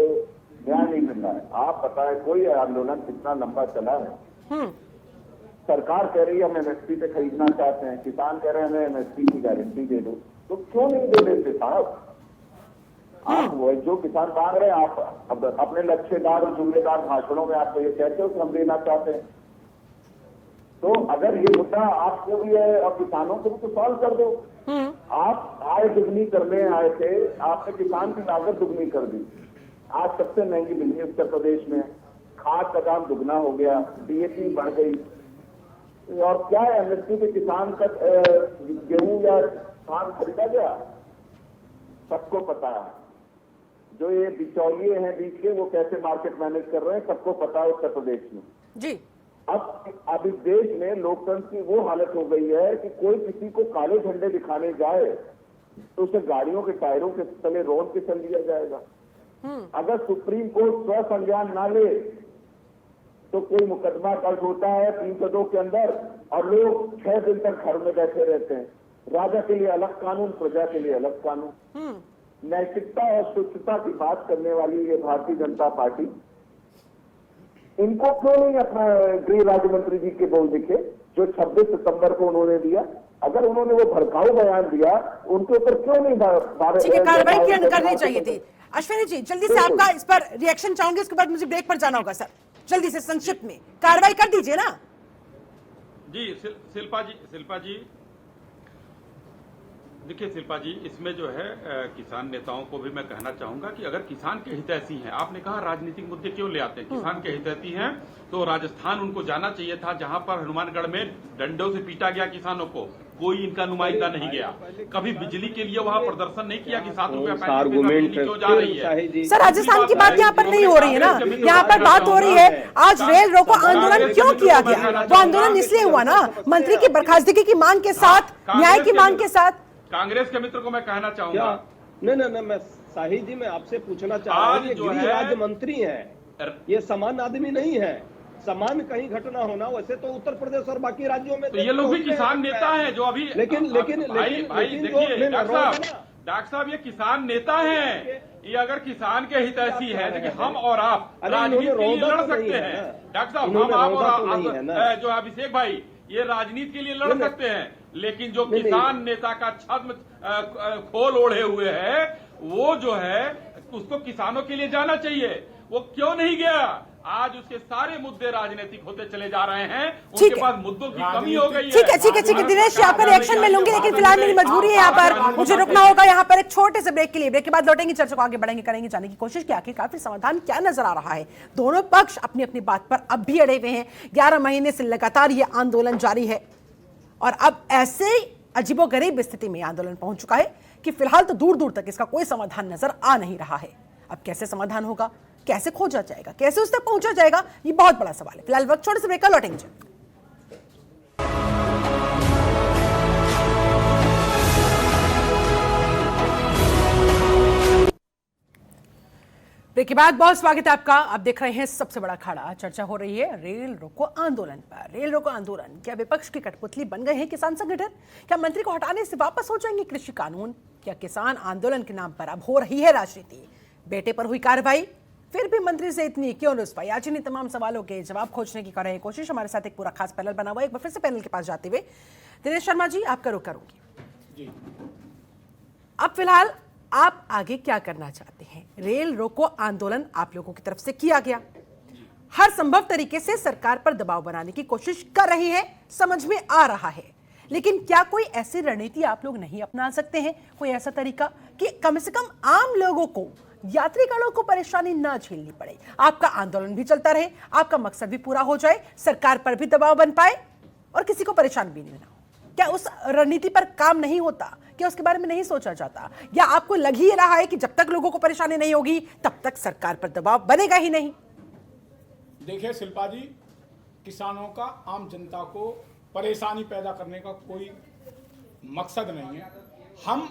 [SPEAKER 7] न्याय नहीं मिल रहा है। आप बताएं, कोई आंदोलन कितना लंबा चला है? सरकार कह रही है हम MSP पे खरीदना चाहते हैं, किसान कह रहे हैं हमें MSP की गारंटी दे दो, तो क्यों नहीं दे देते साहब? आप वो जो किसान मांग रहे हैं, आप अब अपने लक्ष्यदार और जुम्मेदार भाषणों में आपको ये कहते हो कि हम देना चाहते हैं। तो अगर ये मुद्दा आपको भी है और किसानों को भी तो सॉल्व कर दो। आप आय दुगनी करने आए थे, आपने किसान की लागत दुगनी कर दी। आज सबसे महंगी बिजली उत्तर प्रदेश में, खाद का दाम दुगना हो गया, DAP बढ़ गई, और क्या MSP पे किसान का गेहूं या धान खरीदा गया? सबको पता है। जो ये बिचौलिए हैं बीच के, वो कैसे मार्केट मैनेज कर रहे हैं, सबको पता है उत्तर प्रदेश में
[SPEAKER 1] जी।
[SPEAKER 7] अब इस देश में लोकतंत्र की वो हालत हो गई है कि कोई किसी को काले झंडे दिखाने जाए तो उसे गाड़ियों के टायरों के तले रोड के चल दिया जाएगा। अगर सुप्रीम कोर्ट स्वसंज्ञान ना ले तो कोई मुकदमा दर्ज होता है 302 के अंदर, और लोग 6 दिन तक घर में बैठे रहते हैं। राजा के लिए अलग कानून, प्रजा के लिए अलग कानून। नैतिकता और स्वच्छता की बात करने वाली ये भारतीय जनता पार्टी, इनको क्यों नहीं अपना गृह राज्य मंत्री जी के बोल दिखे जो 26 सितंबर को उन्होंने दिया? अगर उन्होंने वो भड़काऊ बयान दिया, उनके ऊपर क्यों नहीं
[SPEAKER 1] कार्रवाई करनी चाहिए थी? अश्विनी जी, जल्दी से आपका इस पर रिएक्शन चाहूंगी, उसके बाद मुझे ब्रेक पर जाना होगा। सर जल्दी से संक्षिप्त में कार्रवाई कर दीजिए ना
[SPEAKER 5] जी। शिल्पा जी देखिए, शिल्पा जी, इसमें जो है किसान नेताओं को भी मैं कहना चाहूंगा कि अगर किसान के हितैषी हैं, आपने कहा राजनीतिक मुद्दे क्यों ले आते हैं, किसान के हितैषी हैं तो राजस्थान उनको जाना चाहिए था, जहां पर हनुमानगढ़ में डंडों से पीटा गया किसानों को, कोई इनका नुमाइंदा नहीं गया। कभी बिजली के लिए वहां प्रदर्शन नहीं किया कि 7 रुपया 5 रुपया क्यों जा रही है?
[SPEAKER 1] सर, राजस्थान की बात यहाँ पर नहीं हो रही है ना, यहाँ पर बात हो रही है आज रेल रोको आंदोलन क्यों किया गया। वो आंदोलन इसलिए हुआ ना मंत्री की बर्खास्तगी की मांग के साथ, न्याय की मांग के साथ।
[SPEAKER 5] कांग्रेस के मित्र को मैं कहना चाहूंगा,
[SPEAKER 6] नहीं, मैं शाही जी, मैं आपसे पूछना चाह रहा हूँ, गृह राज्य मंत्री हैं, ये सामान्य आदमी नहीं है। समान कहीं घटना होना, वैसे तो उत्तर प्रदेश और बाकी राज्यों में
[SPEAKER 5] तो ये लोग भी किसान नेता हैं जो अभी,
[SPEAKER 6] लेकिन
[SPEAKER 5] देखिए डॉक्टर साहब, ये किसान नेता हैं। ये अगर किसान के हितैषी है, देखिए हम और आप राजनीति के लिए लड़ सकते हैं डॉक्टर साहब, हम आप और जो अभिषेक भाई, ये राजनीति के लिए लड़
[SPEAKER 6] नहीं,
[SPEAKER 5] सकते हैं, लेकिन जो
[SPEAKER 6] नहीं,
[SPEAKER 5] किसान नेता का छद्म खोल ओढ़े हुए है, वो जो है उसको किसानों के लिए जाना चाहिए। वो क्यों नहीं गया? आज उसके सारे मुद्दे राजनीतिक होते चले जा रहे हैं,
[SPEAKER 1] ठीक
[SPEAKER 5] उनके
[SPEAKER 1] है।
[SPEAKER 5] पास मुद्दों की कमी हो गई है।
[SPEAKER 1] ठीक है दिनेश, यहाँ पर रिएक्शन में लूंगी, लेकिन फिलहाल मेरी मजबूरी है यहाँ पर, मुझे रुकना होगा यहाँ पर एक छोटे से ब्रेक के लिए। ब्रेक के बाद लौटेंगे, चर्चा को आगे बढ़ेंगे, करेंगे जानने की कोशिश कि आखिरकार फिर समाधान क्या नजर आ रहा है। दोनों पक्ष अपनी अपनी बात पर अब भी अड़े हुए हैं। 11 महीने से लगातार ये आंदोलन जारी है और अब ऐसे अजीबोगरीब स्थिति में आंदोलन पहुंच चुका है कि फिलहाल तो दूर दूर तक इसका कोई समाधान नजर आ नहीं रहा है। अब कैसे समाधान होगा, कैसे खोजा जाएगा, कैसे उस तक पहुंचा जाएगा, ये बहुत बड़ा सवाल है। फिलहाल वक्त छोटे से ब्रेक का, लौटेंगे। ब्रेक के बाद बहुत स्वागत है आपका। आप देख रहे हैं सबसे बड़ा अखाड़ा। चर्चा हो रही है रेल रोको आंदोलन पर। रेल रोको आंदोलन, क्या विपक्ष की कठपुतली बन गए हैं किसान संगठन? क्या मंत्री को हटाने से वापस हो जाएंगे कृषि कानून? क्या किसान आंदोलन के नाम पर अब हो रही है राजनीति? बेटे पर हुई कार्रवाई, फिर भी मंत्री से इतनी क्यों रुस्वाई? आज इन तमाम सवालों के जवाब खोजने की कर रहे हैं कोशिश। हमारे साथ एक पूरा खास पैनल बना हुआ है। एक बार फिर से पैनल के पास जाते हुए दिनेश शर्मा जी, आपका रुख करूंगी। अब फिलहाल आप आगे क्या करना चाहते हैं? रेल रोको आंदोलन आप लोगों की तरफ से किया गया, हर संभव तरीके से सरकार पर दबाव बनाने की कोशिश कर रही है, समझ में आ रहा है, लेकिन क्या कोई ऐसी रणनीति आप लोग नहीं अपना सकते हैं? कोई ऐसा तरीका कि कम से कम आम लोगों को, यात्रीगणों को परेशानी ना झेलनी पड़े, आपका आंदोलन भी चलता रहे, आपका मकसद भी पूरा हो जाए, सरकार पर भी दबाव बन पाए और किसी को परेशान भी नहीं होना? क्या उस रणनीति पर काम नहीं होता? क्या उसके बारे में नहीं सोचा जाता? या आपको लग ही रहा है कि जब तक लोगों को परेशानी नहीं होगी तब तक सरकार पर दबाव बनेगा ही नहीं?
[SPEAKER 3] देखिए शिल्पा जी, किसानों का, आम जनता को परेशानी पैदा करने का कोई मकसद नहीं है। हम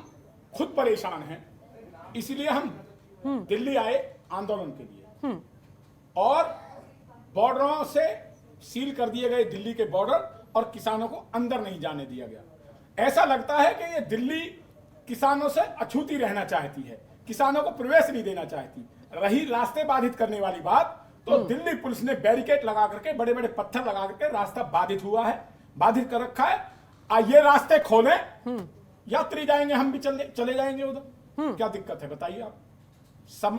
[SPEAKER 3] खुद परेशान हैं, इसलिए हम दिल्ली आए आंदोलन के लिए। और बॉर्डरों से सील कर दिए गए दिल्ली के बॉर्डर और किसानों को अंदर नहीं जाने दिया गया। ऐसा लगता है कि ये दिल्ली किसानों से अछूती रहना चाहती है, किसानों को प्रवेश नहीं देना चाहती। रही रास्ते बाधित करने वाली बात, तो दिल्ली पुलिस ने बैरिकेड लगा करके, बड़े बड़े पत्थर लगा करके रास्ता बाधित हुआ है, बाधित कर रखा है। ये रास्ते खोले, यात्री जाएंगे, हम भी चले जाएंगे उधर। क्या दिक्कत है बताइए आप?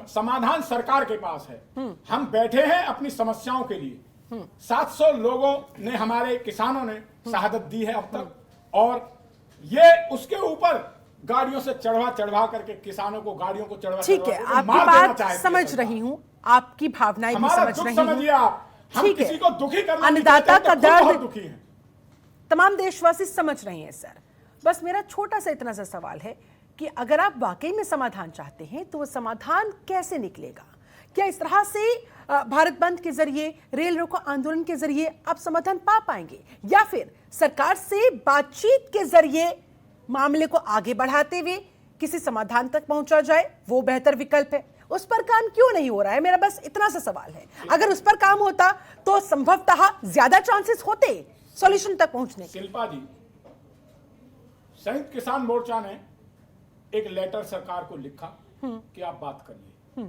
[SPEAKER 3] समाधान सरकार के पास है। हम बैठे हैं अपनी समस्याओं के लिए। 700 लोगों ने, हमारे किसानों ने शहादत दी है अब तक, और ये उसके ऊपर गाड़ियों से चढ़वा करके किसानों को, गाड़ियों को चढ़वा,
[SPEAKER 1] ठीक है, आपकी बात समझ रही हूं, आपकी भावनाएं भी समझ रही हूं।
[SPEAKER 3] आप, हम किसी को दुखी करना
[SPEAKER 1] अन्नदाता का दर्द
[SPEAKER 3] दुखी है,
[SPEAKER 1] तमाम देशवासी समझ रहे हैं सर। बस मेरा छोटा सा इतना सा सवाल है कि अगर आप वाकई में समाधान चाहते हैं तो वो समाधान कैसे निकलेगा? क्या इस तरह से भारत बंद के जरिए, रेल रोको आंदोलन के जरिए आप समाधान पा पाएंगे, या फिर सरकार से बातचीत के जरिए मामले को आगे बढ़ाते हुए किसी समाधान तक पहुंचा जाए, वो बेहतर विकल्प है? उस पर काम क्यों नहीं हो रहा है? मेरा बस इतना सा सवाल है। अगर उस पर काम होता तो संभवतः ज्यादा चांसेस होते सॉल्यूशन तक पहुंचने के।
[SPEAKER 3] शिल्पा जी, संयुक्त किसान मोर्चा ने एक लेटर सरकार को लिखा कि आप बात करिए।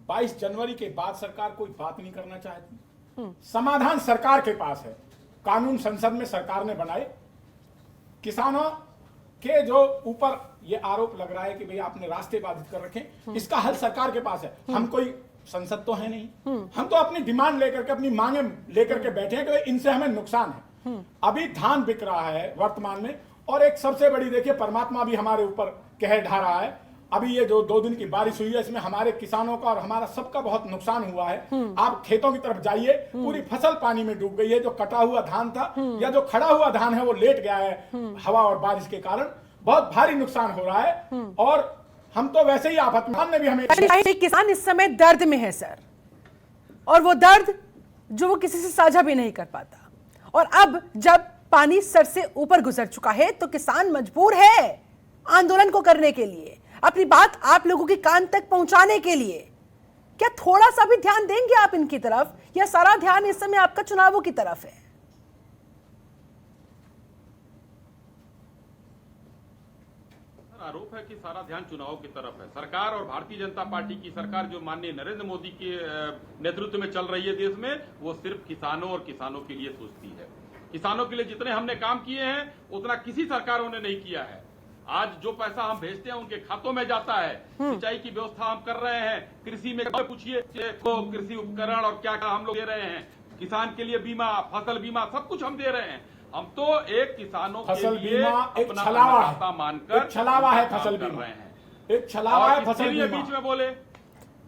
[SPEAKER 3] 22 जनवरी के बाद सरकार कोई बात नहीं करना चाहती। समाधान सरकार के पास है। कानून संसद में सरकार ने बनाए। किसानों के जो ऊपर ये आरोप लग रहा है कि भाई आपने रास्ते बाधित कर रखे, इसका हल सरकार के पास है। हम कोई संसद तो है नहीं, हम तो अपनी डिमांड लेकर के, अपनी मांगे लेकर के बैठे हैं कि इनसे हमें नुकसान है। अभी धान बिक रहा है वर्तमान में, और एक सबसे बड़ी देखिए, परमात्मा भी हमारे ऊपर कहर ढा रहा है। अभी ये जो 2 दिन की बारिश हुई है, इसमें हमारे किसानों का और हमारा सबका बहुत नुकसान हुआ है। आप खेतों की तरफ जाइए, पूरी फसल पानी में डूब गई है। जो कटा हुआ धान था या जो खड़ा हुआ धान है, वो लेट गया है हवा और बारिश के कारण। बहुत भारी नुकसान हो रहा है, और हम तो वैसे ही आफतमान ने भी हमें,
[SPEAKER 1] किसान इस समय दर्द में है सर, और वो दर्द जो वो किसी से साझा भी नहीं कर पाता। और अब जब पानी सर से ऊपर गुजर चुका है तो किसान मजबूर है आंदोलन को करने के लिए, अपनी बात आप लोगों के कान तक पहुंचाने के लिए। क्या थोड़ा सा भी ध्यान देंगे आप इनकी तरफ, या सारा ध्यान इस समय आपका चुनावों की तरफ है?
[SPEAKER 5] आरोप है कि सारा ध्यान चुनाव की तरफ है। सरकार और भारतीय जनता पार्टी की सरकार, जो माननीय नरेंद्र मोदी के नेतृत्व में चल रही है देश में, वो सिर्फ किसानों और किसानों के लिए सोचती है। किसानों के लिए जितने हमने काम किए हैं उतना किसी सरकारों ने नहीं किया है। आज जो पैसा हम भेजते हैं उनके खातों में जाता है। सिंचाई की व्यवस्था हम कर रहे हैं, कृषि में पूछिए तो कृषि उपकरण और क्या क्या हम लोग दे रहे हैं, किसान के लिए बीमा, फसल बीमा, सब कुछ हम दे रहे हैं। हम तो एक किसानों
[SPEAKER 3] फसल
[SPEAKER 5] के लिए
[SPEAKER 3] बीमा एक
[SPEAKER 5] अपना
[SPEAKER 3] छलावा
[SPEAKER 5] अन्नदाता
[SPEAKER 3] है,
[SPEAKER 5] मानकर
[SPEAKER 3] एक छलावा है
[SPEAKER 5] काम
[SPEAKER 3] फसल
[SPEAKER 5] कर
[SPEAKER 3] बीमा,
[SPEAKER 5] रहे हैं।
[SPEAKER 3] एक छलावा है
[SPEAKER 5] और
[SPEAKER 3] फसल
[SPEAKER 5] इसलिए
[SPEAKER 3] बीमा।
[SPEAKER 5] बीच में बोले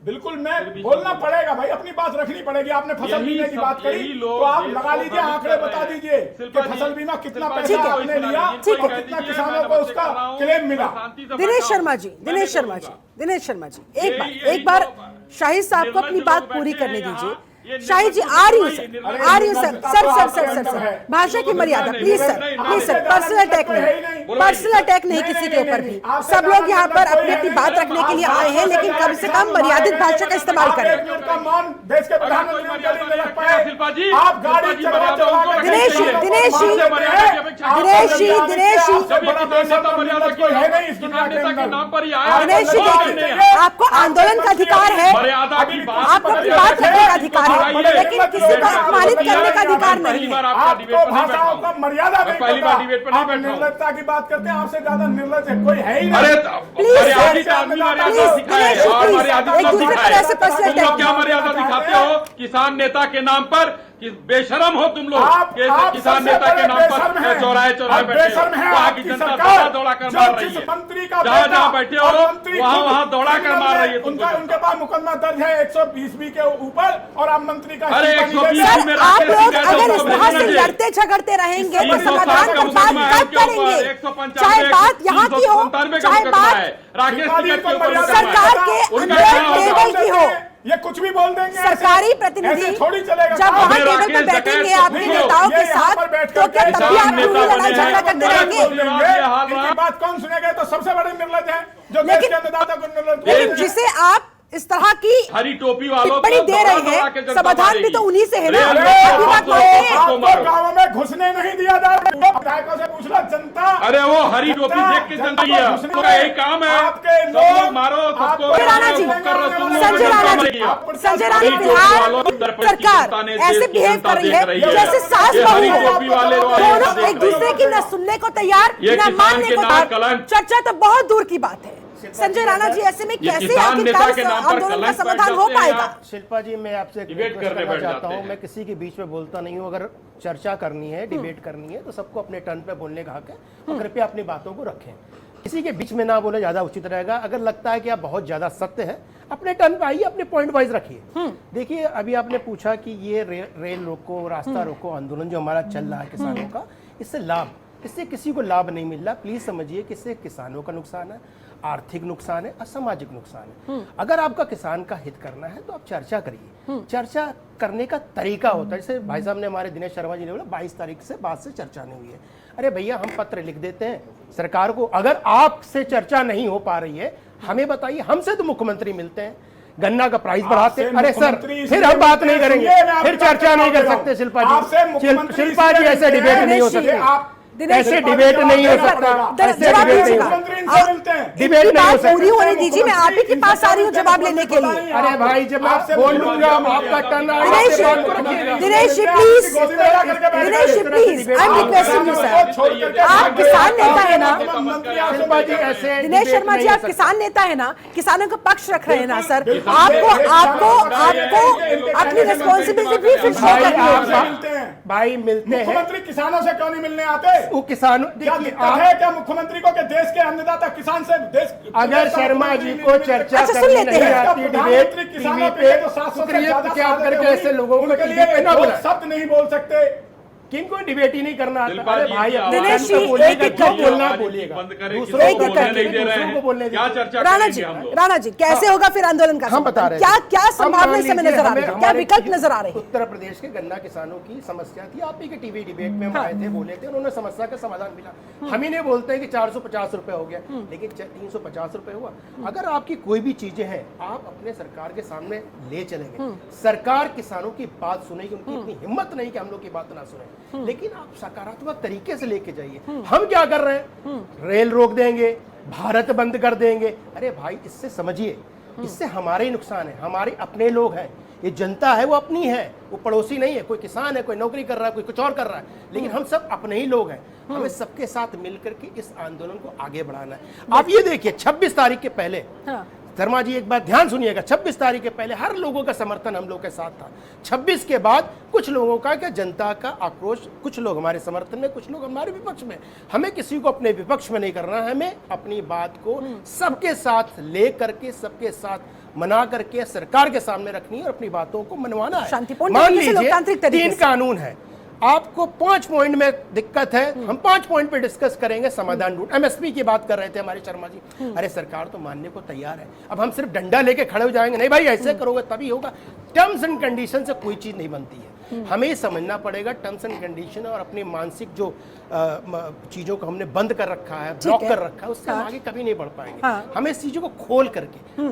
[SPEAKER 3] बिल्कुल, मैं
[SPEAKER 5] बीच
[SPEAKER 3] बोलना
[SPEAKER 5] में
[SPEAKER 3] पड़ेगा भाई, अपनी बात रखनी पड़ेगी। आपने फसल
[SPEAKER 5] यही
[SPEAKER 3] बीमा की
[SPEAKER 5] सब-
[SPEAKER 3] बात करी
[SPEAKER 5] यही लोग
[SPEAKER 3] तो आप
[SPEAKER 5] देश
[SPEAKER 3] लगा
[SPEAKER 5] को
[SPEAKER 3] लीजिए,
[SPEAKER 5] भ्रमित
[SPEAKER 3] आंकड़े
[SPEAKER 5] कर
[SPEAKER 3] बता
[SPEAKER 5] रहे हैं।
[SPEAKER 3] दीजिए कि
[SPEAKER 5] शिल्पा जी,
[SPEAKER 3] फसल बीमा कितना
[SPEAKER 5] शिल्पा जी,
[SPEAKER 3] पैसा
[SPEAKER 5] कोई
[SPEAKER 3] आपने
[SPEAKER 5] सुना
[SPEAKER 3] लिया
[SPEAKER 5] नहीं, कोई
[SPEAKER 3] और
[SPEAKER 5] कह
[SPEAKER 3] कितना
[SPEAKER 5] दीजिए,
[SPEAKER 3] किसानों
[SPEAKER 5] मैं
[SPEAKER 3] को
[SPEAKER 5] नमस्ते
[SPEAKER 3] उसका
[SPEAKER 5] कर रहा हूं,
[SPEAKER 3] क्लेम मिला।
[SPEAKER 5] मैं शांति से
[SPEAKER 1] दिनेश
[SPEAKER 5] बैठा
[SPEAKER 1] शर्मा
[SPEAKER 5] हूं,
[SPEAKER 1] जी,
[SPEAKER 5] मैं
[SPEAKER 1] दिनेश
[SPEAKER 5] नहीं
[SPEAKER 1] शर्मा जी,
[SPEAKER 5] बोलूंगा।
[SPEAKER 1] दिनेश शर्मा जी,
[SPEAKER 5] यही
[SPEAKER 1] एक बार
[SPEAKER 5] जो
[SPEAKER 1] शाहिद साहब को अपनी
[SPEAKER 5] निर्लज्ज
[SPEAKER 1] बात
[SPEAKER 5] लोग
[SPEAKER 1] पूरी
[SPEAKER 5] बैठे
[SPEAKER 1] करने
[SPEAKER 5] हैं
[SPEAKER 1] दीजिए।
[SPEAKER 5] यहाँ, ये
[SPEAKER 1] शाहिद जी,
[SPEAKER 5] निर्लज्ज
[SPEAKER 1] आ रही हूँ
[SPEAKER 5] लोग
[SPEAKER 1] सर,
[SPEAKER 5] निर्लज्ज
[SPEAKER 1] आ रही हूँ सर,
[SPEAKER 3] निर्लज्जता
[SPEAKER 1] सर
[SPEAKER 3] तो
[SPEAKER 1] सर
[SPEAKER 3] आपका
[SPEAKER 1] सर सर
[SPEAKER 3] अंदर है।
[SPEAKER 1] सर भाषा की मर्यादा,
[SPEAKER 5] नहीं,
[SPEAKER 1] प्लीज
[SPEAKER 5] नहीं,
[SPEAKER 1] सर,
[SPEAKER 5] नहीं,
[SPEAKER 1] प्लीज सर,
[SPEAKER 5] नहीं,
[SPEAKER 1] पर्सनल अटैक नहीं, पर्सनल अटैक नहीं किसी के ऊपर भी। सब लोग यहाँ पर अपनी अपनी बात रखने के लिए आए हैं, लेकिन कम से कम मर्यादित भाषा का इस्तेमाल
[SPEAKER 3] आप
[SPEAKER 1] करें।
[SPEAKER 3] एक मिनट का मौन देश के प्रधानमंत्री के लिए नहीं रख पाए।
[SPEAKER 5] शिल्पा जी,
[SPEAKER 3] आप गाड़ी
[SPEAKER 5] शिल्पा जी,
[SPEAKER 3] चला
[SPEAKER 5] मर्यादा
[SPEAKER 3] चला
[SPEAKER 5] उनको
[SPEAKER 3] कर
[SPEAKER 5] रखनी
[SPEAKER 1] दिनेश जी,
[SPEAKER 5] चाहिए।
[SPEAKER 1] दिनेश जी,
[SPEAKER 5] आपसे मर्यादा की अपेक्षा की
[SPEAKER 1] दिनेश जी,
[SPEAKER 5] जाती है।
[SPEAKER 1] दिनेश जी,
[SPEAKER 5] जब ये किसान नेता मर्यादा की
[SPEAKER 3] कोई है नहीं इस दुनिया
[SPEAKER 5] किसान
[SPEAKER 3] के
[SPEAKER 5] नेता के
[SPEAKER 3] अंदर।
[SPEAKER 5] नाम पर ही आया।
[SPEAKER 1] दिनेश जी,
[SPEAKER 5] कौन करने हैं?
[SPEAKER 1] आपको आंदोलन का अधिकार है,
[SPEAKER 5] मर्यादा की बात
[SPEAKER 1] आपको अपनी बात रखने का अधिकार है, लेकिन किसी को अपमानित करने का अधिकार नहीं
[SPEAKER 5] पहली
[SPEAKER 1] है।
[SPEAKER 5] बार आपका डिबेट
[SPEAKER 3] आपको
[SPEAKER 5] पर नहीं बैठा
[SPEAKER 3] भाषाओं का
[SPEAKER 5] हूं।
[SPEAKER 3] मर्यादा
[SPEAKER 5] मैं
[SPEAKER 3] नहीं
[SPEAKER 5] पहली
[SPEAKER 3] पता।
[SPEAKER 5] बार डिबेट पर नहीं
[SPEAKER 3] आप
[SPEAKER 5] बैठा हूं।
[SPEAKER 3] निर्लजता की बात करते हैं, आपसे ज्यादा निर्लज है कोई है ही नहीं।
[SPEAKER 5] अरे
[SPEAKER 1] प्लीज,
[SPEAKER 5] मर्यादित आदमी मर्यादा
[SPEAKER 1] प्लीज,
[SPEAKER 5] सिखाए
[SPEAKER 1] दिनेश जी,
[SPEAKER 5] और
[SPEAKER 1] प्लीज,
[SPEAKER 5] मर्यादित
[SPEAKER 1] एक
[SPEAKER 5] न
[SPEAKER 1] दूसरे पर
[SPEAKER 5] सिखाए।
[SPEAKER 1] ऐसे पर्सनल
[SPEAKER 5] तुम लोग
[SPEAKER 1] अटैक
[SPEAKER 5] क्या मर्यादा दिखाते हो किसान नेता के नाम पर? कि बेशरम हो तुम लोग। कैसे
[SPEAKER 3] आप
[SPEAKER 5] किसान
[SPEAKER 3] सबसे
[SPEAKER 5] नेता के
[SPEAKER 3] बड़े
[SPEAKER 5] नाम
[SPEAKER 3] बेशर्म
[SPEAKER 5] पर
[SPEAKER 3] हैं।
[SPEAKER 5] चौराहे चौराहे
[SPEAKER 3] आप
[SPEAKER 5] बैठे
[SPEAKER 3] बेशर्म हैं,
[SPEAKER 5] हो, वहाँ की
[SPEAKER 3] आपकी
[SPEAKER 5] जनता
[SPEAKER 3] सरकार
[SPEAKER 5] दौड़ा दौड़ा कर
[SPEAKER 3] जो
[SPEAKER 5] मार रही
[SPEAKER 3] जिस
[SPEAKER 5] है।
[SPEAKER 3] मंत्री का
[SPEAKER 5] जहाँ
[SPEAKER 3] बेटा
[SPEAKER 5] जहाँ बैठे हो
[SPEAKER 3] और मंत्री
[SPEAKER 5] वहाँ
[SPEAKER 3] खुद
[SPEAKER 5] वहाँ दौड़ा कर मार रही है तुमको
[SPEAKER 3] उनके
[SPEAKER 5] जनता।
[SPEAKER 3] पास मुकदमा दर्ज है 120B के ऊपर और आप मंत्री का
[SPEAKER 5] अरे
[SPEAKER 3] इस्तीफा नहीं
[SPEAKER 5] 120
[SPEAKER 3] देते।
[SPEAKER 1] सर,
[SPEAKER 5] में
[SPEAKER 1] आप
[SPEAKER 5] राकेश
[SPEAKER 1] लोग
[SPEAKER 5] सिंह
[SPEAKER 1] अगर
[SPEAKER 5] यादव
[SPEAKER 1] इस
[SPEAKER 5] को
[SPEAKER 1] तरह से
[SPEAKER 5] भेजना
[SPEAKER 1] लड़ते झगड़ते रहेंगे तो
[SPEAKER 5] 307
[SPEAKER 1] समाधान
[SPEAKER 5] का
[SPEAKER 1] पर बात
[SPEAKER 5] मुकदमा है
[SPEAKER 1] कब
[SPEAKER 5] उनके ऊपर,
[SPEAKER 1] करेंगे?
[SPEAKER 5] 195
[SPEAKER 1] चाहे बात यहाँ की हो,
[SPEAKER 5] 397 का
[SPEAKER 1] चाहे
[SPEAKER 5] मुकदमा
[SPEAKER 1] बात
[SPEAKER 5] है। राकेश
[SPEAKER 3] शिल्पा जी
[SPEAKER 5] सिंह
[SPEAKER 3] को
[SPEAKER 5] के ऊपर
[SPEAKER 3] मर्यादा
[SPEAKER 5] मुकदमा है।
[SPEAKER 1] सरकार के
[SPEAKER 5] उनका
[SPEAKER 1] अंदर
[SPEAKER 5] क्या होगा?
[SPEAKER 1] टेबल की हो,
[SPEAKER 3] ये कुछ भी बोल देंगे ऐसे।
[SPEAKER 1] सरकारी प्रतिनिधि
[SPEAKER 3] ऐसे थोड़ी चलेगा
[SPEAKER 1] जब
[SPEAKER 3] काम।
[SPEAKER 1] वहाँ
[SPEAKER 5] अबे
[SPEAKER 1] टेबल पर
[SPEAKER 5] राकेश
[SPEAKER 1] बैठेंगे
[SPEAKER 5] डकैत
[SPEAKER 1] आपके
[SPEAKER 5] देखो,
[SPEAKER 1] नेताओं के
[SPEAKER 3] ये यहाँ
[SPEAKER 1] साथ,
[SPEAKER 3] पर बैठ
[SPEAKER 1] तो क्या
[SPEAKER 3] करके
[SPEAKER 1] तब भी आप
[SPEAKER 5] नेता
[SPEAKER 1] पूरी
[SPEAKER 5] बने
[SPEAKER 1] लड़ाई
[SPEAKER 5] हैं,
[SPEAKER 1] झगड़ा करते
[SPEAKER 5] गलत
[SPEAKER 1] रहेंगे?
[SPEAKER 5] बोल देंगे। ये हाल रहा।
[SPEAKER 3] इनकी बात कौन सुनेगा? तो सबसे बड़े निर्लज हैं जो देश
[SPEAKER 1] लेकिन-
[SPEAKER 3] के अन्नदाता को निर्लज
[SPEAKER 1] लेकिन
[SPEAKER 3] बोलते हैं।
[SPEAKER 1] जिसे आप इस तरह की
[SPEAKER 5] हरी टोपी वालों
[SPEAKER 1] टिप्पणी
[SPEAKER 5] को
[SPEAKER 1] दे
[SPEAKER 5] दौड़ा
[SPEAKER 1] रहे
[SPEAKER 5] दौड़ा के
[SPEAKER 1] हैं,
[SPEAKER 5] जनता
[SPEAKER 1] समाधान भी
[SPEAKER 5] मारेगी।
[SPEAKER 1] तो उन्हीं से है ना।
[SPEAKER 5] रेल
[SPEAKER 3] अरे,
[SPEAKER 5] में
[SPEAKER 1] आपकी बात
[SPEAKER 5] आपको-
[SPEAKER 1] मानते हैं।
[SPEAKER 5] आपको
[SPEAKER 3] आपको
[SPEAKER 5] मारो।
[SPEAKER 3] गाँव में घुसने नहीं दिया जा रहा। विधायकों से पूछ लो, जनता
[SPEAKER 5] अरे वो हरी टोपी देख के जनता
[SPEAKER 3] को घुसने
[SPEAKER 5] तो यही काम है।
[SPEAKER 3] आपके
[SPEAKER 5] सब
[SPEAKER 3] लोग
[SPEAKER 5] लोग मारो, सबको
[SPEAKER 3] आपको-
[SPEAKER 1] राणा जी,
[SPEAKER 5] कर रहे हो, तुम लोग
[SPEAKER 1] संजय
[SPEAKER 5] जनता
[SPEAKER 1] राणा जी,
[SPEAKER 5] मरेगी।
[SPEAKER 1] संजय राणा
[SPEAKER 5] हरी टोपी
[SPEAKER 1] फिलहाल
[SPEAKER 5] वालों की दरपट की
[SPEAKER 1] सरकार
[SPEAKER 5] जनता ने
[SPEAKER 1] ऐसे
[SPEAKER 5] देश की
[SPEAKER 1] बिहेव
[SPEAKER 5] जनता
[SPEAKER 1] कर रही
[SPEAKER 5] देख
[SPEAKER 1] है
[SPEAKER 5] रही
[SPEAKER 1] जैसे सास
[SPEAKER 5] ये
[SPEAKER 1] बहू
[SPEAKER 5] हरी
[SPEAKER 1] है।
[SPEAKER 5] टोपी वाले लोग
[SPEAKER 1] दोनों
[SPEAKER 5] देख
[SPEAKER 1] एक
[SPEAKER 5] रही
[SPEAKER 1] दूसरे
[SPEAKER 5] है।
[SPEAKER 1] की न सुनने को तैयार
[SPEAKER 5] ये
[SPEAKER 1] न
[SPEAKER 5] किसान
[SPEAKER 1] मानने
[SPEAKER 5] के
[SPEAKER 1] को
[SPEAKER 5] नाम
[SPEAKER 1] तैयार।
[SPEAKER 5] कलंक।
[SPEAKER 1] चर्चा तो बहुत दूर की बात है। संजय राणा जी, ऐसे में
[SPEAKER 5] ये
[SPEAKER 1] कैसे
[SPEAKER 5] किसान नेता
[SPEAKER 1] आखिरकार
[SPEAKER 5] के
[SPEAKER 1] इस
[SPEAKER 5] नाम पर
[SPEAKER 1] आंदोलन का
[SPEAKER 5] कलंक
[SPEAKER 1] समाधान हो
[SPEAKER 5] बैठ जाते हैं
[SPEAKER 1] पाएगा?
[SPEAKER 5] आप।
[SPEAKER 4] शिल्पा जी, मैं आपसे एक
[SPEAKER 5] डिबेट
[SPEAKER 4] रिक्वेस्ट
[SPEAKER 5] करने
[SPEAKER 4] करना
[SPEAKER 5] बैठ
[SPEAKER 4] चाहता
[SPEAKER 5] जाते
[SPEAKER 4] हूँ।
[SPEAKER 5] हैं।
[SPEAKER 4] मैं किसी के बीच में बोलता नहीं हूँ। अगर चर्चा करनी है, डिबेट करनी है, तो सबको अपने टर्न पे बोलने का हक है और कृपया अपनी बातों को रखें। किसी के बीच में ना बोले ज्यादा उचित रहेगा। अगर लगता है कि आप बहुत ज्यादा सत्य है, अपने टर्न पे आइए, अपने पॉइंट वाइज रखिए। देखिए, अभी आपने पूछा कि ये रेल रोको, रास्ता रोको आंदोलन जो हमारा चल रहा है किसानों का, इससे किसी को लाभ नहीं मिल रहा। प्लीज समझिए कि इससे किसानों का नुकसान है, आर्थिक नुकसान है और सामाजिक नुकसान है। अगर आपका किसान का हित करना है तो आप चर्चा करिए। चर्चा करने का तरीका होता है, जैसे भाई साहब ने, हमारे दिनेश शर्मा जी ने बोला 22 तारीख से बाद से चर्चा नहीं हुई है। अरे भैया, हम पत्र लिख देते हैं सरकार को। अगर आपसे चर्चा नहीं हो पा रही है, हमें बताइए। हमसे तो मुख्यमंत्री मिलते हैं, गन्ना का प्राइस बढ़ाते हैं। अरे सर, फिर हम बात नहीं करेंगे, फिर चर्चा नहीं कर सकते। शिल्पा जी, शिल्पा जी, ऐसे डिबेट नहीं हो सकते। ऐसे डिबेट नहीं हो सकता। ऐसे डिबेट नहीं हो सकता। डिबेट नहीं हो सकता।
[SPEAKER 1] पूरी होने दीजिए, मैं आप ही के पास आ रही हूँ जवाब लेने के लिए।
[SPEAKER 4] अरे भाई, जब मैं बोल लूंगा आपका टर्न आएगा,
[SPEAKER 1] दिनेश
[SPEAKER 4] फिर बात को रखिएगा।
[SPEAKER 1] Dinesh ji, please, Dinesh ji, please, I am requesting you sir. आप किसान नेता है ना?
[SPEAKER 4] शिल्पा जी, ऐसे
[SPEAKER 1] दिनेश
[SPEAKER 4] डिबेट
[SPEAKER 1] शर्मा जी,
[SPEAKER 4] नहीं हो
[SPEAKER 1] आप
[SPEAKER 4] सकता।
[SPEAKER 1] किसान नेता है ना? किसानों का पक्ष रख रहे हैं ना सर? आपको अपनी रिस्पॉन्सिबिलिटी भी फिर शो करनी है।
[SPEAKER 4] भाई, मिलते हैं।
[SPEAKER 3] मुख्यमंत्री किसानों से क्यों नहीं मिलने आते?
[SPEAKER 4] वो किसानों,
[SPEAKER 3] क्या
[SPEAKER 4] देखिए,
[SPEAKER 3] दिक्कत है क्या मुख्यमंत्री को कि देश के अन्नदाता किसान से
[SPEAKER 4] अगर शर्मा जी को चर्चा
[SPEAKER 1] अच्छा, सुन
[SPEAKER 4] करनी
[SPEAKER 1] लेते
[SPEAKER 4] नहीं
[SPEAKER 1] हैं।
[SPEAKER 4] आती डिबेट टीवी पे, तो फिर ये क्या आप करके ऐसे लोगों को टीवी पे ना बुलाएं।
[SPEAKER 3] शब्द नहीं बोल सकते।
[SPEAKER 4] किनको डिबेट ही नहीं करना आता।
[SPEAKER 5] शिल्पा
[SPEAKER 4] अरे
[SPEAKER 5] जी
[SPEAKER 4] भाई,
[SPEAKER 5] की
[SPEAKER 4] अपने
[SPEAKER 1] दिनेश
[SPEAKER 4] टर्न
[SPEAKER 1] जी,
[SPEAKER 4] पे बोलिएगा,
[SPEAKER 1] एक-एक
[SPEAKER 4] जो
[SPEAKER 1] करके
[SPEAKER 4] बोलना
[SPEAKER 5] आवाज
[SPEAKER 4] बोलिएगा।
[SPEAKER 5] बंद करें,
[SPEAKER 4] दूसरों
[SPEAKER 5] किसी
[SPEAKER 1] को
[SPEAKER 4] को
[SPEAKER 1] बोलने
[SPEAKER 5] नहीं दे रहे
[SPEAKER 4] दूसरों
[SPEAKER 5] हैं।
[SPEAKER 4] को बोलने
[SPEAKER 5] क्या
[SPEAKER 4] दीजिए।
[SPEAKER 5] चर्चा
[SPEAKER 1] राणा
[SPEAKER 5] करेंगे
[SPEAKER 1] जी,
[SPEAKER 5] हम लोग?
[SPEAKER 1] राणा जी, कैसे होगा फिर आंदोलन का
[SPEAKER 4] हम बता रहे
[SPEAKER 1] क्या
[SPEAKER 4] हैं।
[SPEAKER 1] क्या संभावना इस समय नजर आ रही है? क्या विकल्प नजर आ रहे हैं?
[SPEAKER 4] उत्तर प्रदेश के गन्ना किसानों की समस्या थी। आप ही के टीवी डिबेट में हम आए थे, बोले थे, उन्होंने समस्या का समाधान मिला। हम ही नहीं बोलते हैं कि 450 रुपए हो गया, लेकिन 350 रुपए हुआ। अगर आपकी कोई भी चीजें हैं, आप अपने सरकार के सामने ले चलेंगे। सरकार किसानों की बात सुनेगी। उनकी इतनी हिम्मत नहीं कि हम लोग की बात ना सुने, लेकिन आप सकारात्मक तरीके से लेके जाइए। हम क्या कर रहे हैं? रेल रोक देंगे, भारत बंद कर देंगे। अरे भाई, इससे समझिए, इससे हमारे ही नुकसान है। हमारे अपने लोग हैं, ये जनता है वो अपनी है, वो पड़ोसी नहीं है। कोई किसान है, कोई नौकरी कर रहा है, कोई कुछ और कर रहा है, लेकिन हम सब अपने ही लोग हैं। हमें सबके साथ मिलकर के इस आंदोलन को आगे बढ़ाना है। आप ये देखिए 26 तारीख के पहले, शर्मा जी एक बात ध्यान सुनिएगा, 26 तारीख के पहले हर लोगों का समर्थन हम लोग के साथ था। 26 के बाद कुछ लोगों का क्या, जनता का आक्रोश, कुछ लोग हमारे समर्थन में, कुछ लोग हमारे विपक्ष में। हमें किसी को अपने विपक्ष में नहीं करना है, हमें अपनी बात को सबके साथ ले करके, सबके साथ मना करके सरकार के सामने रखनी है और अपनी बातों को मनवाना है।
[SPEAKER 1] शांतिपूर्ण
[SPEAKER 4] मान
[SPEAKER 1] तरीके से, लोकतांत्रिक
[SPEAKER 4] लीजिए
[SPEAKER 1] तरीके
[SPEAKER 4] 3
[SPEAKER 1] से।
[SPEAKER 4] कानून है, आपको 5 पॉइंट में दिक्कत है, हम 5 पॉइंट पे डिस्कस करेंगे, समाधान ढूंढ। एमएसपी की बात कर रहे थे हमारे शर्मा जी, अरे सरकार तो मानने को तैयार है, अब हम सिर्फ डंडा लेके खड़े हो जाएंगे, नहीं भाई ऐसे करोगे तभी होगा। टर्म्स एंड कंडीशन से कोई चीज नहीं बनती है। हमें ये समझना पड़ेगा टर्म्स एंड कंडीशन और अपनी मानसिक जो चीजों को हमने बंद कर रखा है, ब्लॉक कर रखा है, उससे हम आगे कभी नहीं बढ़ पाएंगे। हमें इस चीजों को खोल करके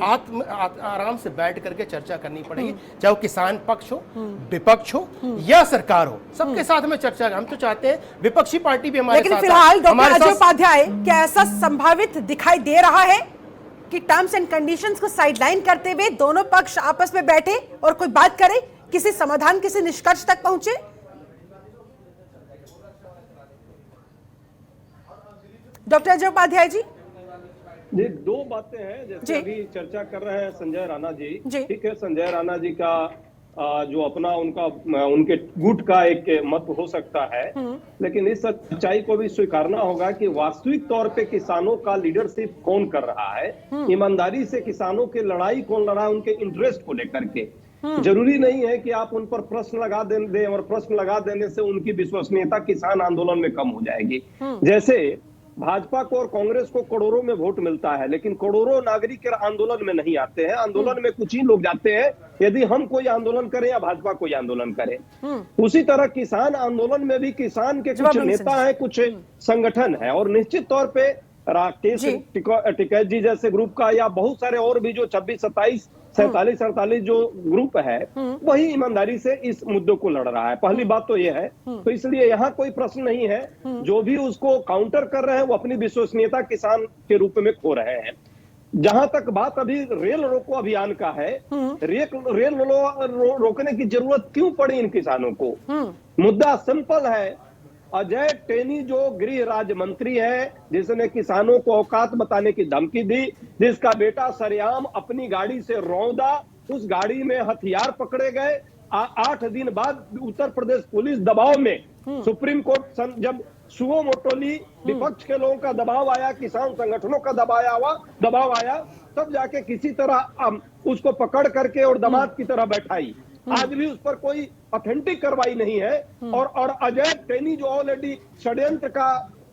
[SPEAKER 4] आराम से बैठ करके चर्चा करनी पड़ेगी, चाहे वो किसान पक्ष हो, विपक्ष हो या सरकार हो, सबके साथ में चर्चा। हम तो चाहते हैं विपक्षी पार्टी भी हमारे
[SPEAKER 1] लेकिन
[SPEAKER 4] साथ,
[SPEAKER 1] फिलहाल डॉक्टर
[SPEAKER 4] हमारे
[SPEAKER 1] अजय
[SPEAKER 4] साथ।
[SPEAKER 1] उपाध्याय, क्या ऐसा संभावित दिखाई दे रहा है कि टर्म्स एंड कंडीशंस को साइडलाइन करते हुए दोनों पक्ष आपस में बैठे और कोई बात करे, किसी समाधान, किसी निष्कर्ष तक पहुंचे? डॉक्टर अजय उपाध्याय जी,
[SPEAKER 6] जी 2 बातें हैं जैसे अभी चर्चा कर रहे हैं संजय राणा जी।
[SPEAKER 1] जी।
[SPEAKER 6] ठीक है, संजय राणा जी का जो अपना उनके गुट का एक मत हो सकता है, लेकिन इस सच्चाई को भी स्वीकारना होगा कि वास्तविक तौर पे किसानों का लीडरशिप कौन कर रहा है, ईमानदारी से किसानों की लड़ाई कौन लड़ा है उनके इंटरेस्ट को लेकर के। जरूरी नहीं है कि आप उन पर प्रश्न लगा दें और प्रश्न लगा देने से उनकी विश्वसनीयता किसान आंदोलन में कम हो जाएगी। जैसे भाजपा को और कांग्रेस को करोड़ों में वोट मिलता है, लेकिन करोड़ों नागरिक आंदोलन में नहीं आते हैं। आंदोलन में कुछ ही लोग जाते हैं, यदि हम कोई आंदोलन करें या भाजपा कोई आंदोलन करे। उसी तरह किसान आंदोलन में भी किसान के कुछ नेता हैं, कुछ संगठन है, और निश्चित तौर पे राकेश टिकैत जी जैसे ग्रुप का या बहुत सारे और भी जो 26, 27, 47, 48 जो ग्रुप है, वही ईमानदारी से इस मुद्दों को लड़ रहा है। पहली बात तो यह है, तो इसलिए यहाँ कोई प्रश्न नहीं है। जो भी उसको काउंटर कर रहे हैं वो अपनी विश्वसनीयता किसान के रूप में खो रहे हैं। जहां तक बात अभी रेल रोको अभियान का है, रेल रोकने की जरूरत क्यों पड़ी इन किसानों को? मुद्दा सिंपल है। अजय टेनी जो गृह राज्य मंत्री है, जिसने किसानों को औकात बताने की धमकी दी, जिसका बेटा सरेआम अपनी गाड़ी से रौंदा, उस गाड़ी में हथियार पकड़े गए। 8 दिन बाद उत्तर प्रदेश पुलिस दबाव में, सुप्रीम कोर्ट जब सुओ मोटोली विपक्ष के लोगों का दबाव आया, किसान संगठनों का दबाव आया, तब जाके किसी तरह उसको पकड़ करके और दामाद की तरह बैठाई। आज भी उस पर कोई ऑथेंटिक कार्रवाई नहीं है। और अजय टेनी जो ऑलरेडी षड्यंत्र का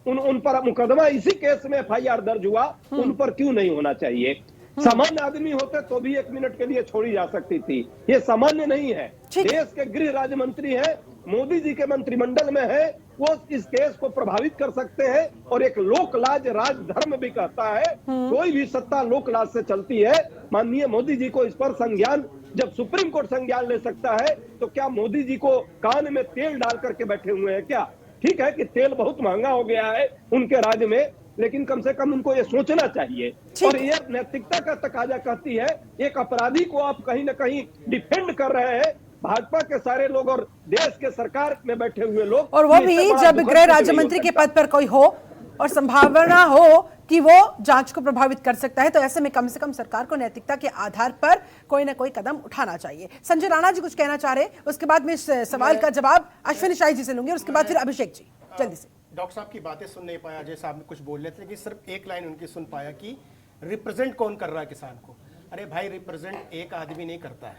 [SPEAKER 6] उन पर मुकदमा, इसी केस में FIR दर्ज हुआ, उन पर क्यों नहीं होना चाहिए? सामान्य आदमी होते तो भी 1 मिनट के लिए छोड़ी जा सकती थी। ये सामान्य नहीं है। देश के गृह राज्य मंत्री है, मोदी जी के मंत्रिमंडल में है, वो इस केस को प्रभावित कर सकते हैं। और एक लोकलाज राजधर्म भी कहता है, कोई भी सत्ता लोकलाज से चलती है। माननीय मोदी जी को इस पर संज्ञान, जब सुप्रीम कोर्ट संज्ञान ले सकता है, तो क्या मोदी जी को कान में तेल डाल करके बैठे हुए हैं क्या? ठीक है कि तेल बहुत महंगा हो गया है उनके राज्य में, लेकिन कम से कम उनको ये सोचना चाहिए। और ये नैतिकता का तकाजा कहती है, एक अपराधी को आप कहीं ना कहीं डिफेंड कर रहे हैं, भाजपा के सारे लोग और देश के सरकार में बैठे हुए लोग,
[SPEAKER 1] और वो भी जब गृह राज्य मंत्री के पद पर कोई हो और संभावना हो कि वो जांच को प्रभावित कर सकता है, तो ऐसे में कम से कम सरकार को नैतिकता के आधार पर कोई ना कोई कदम उठाना चाहिए। संजय राणा जी कुछ कहना चाह रहे हैं, उसके बाद में इस सवाल का जवाब अश्विनी शाही जी से लूंगी, और उसके बाद फिर अभिषेक जी जल्दी से।
[SPEAKER 4] डॉक्टर साहब की बातें सुन नहीं पाया, अजय साहब ने कुछ बोल रहे थे, लेकिन सिर्फ एक लाइन उनकी सुन पाया कि रिप्रेजेंट कौन कर रहा है किसान को। अरे भाई, रिप्रेजेंट एक आदमी नहीं करता है।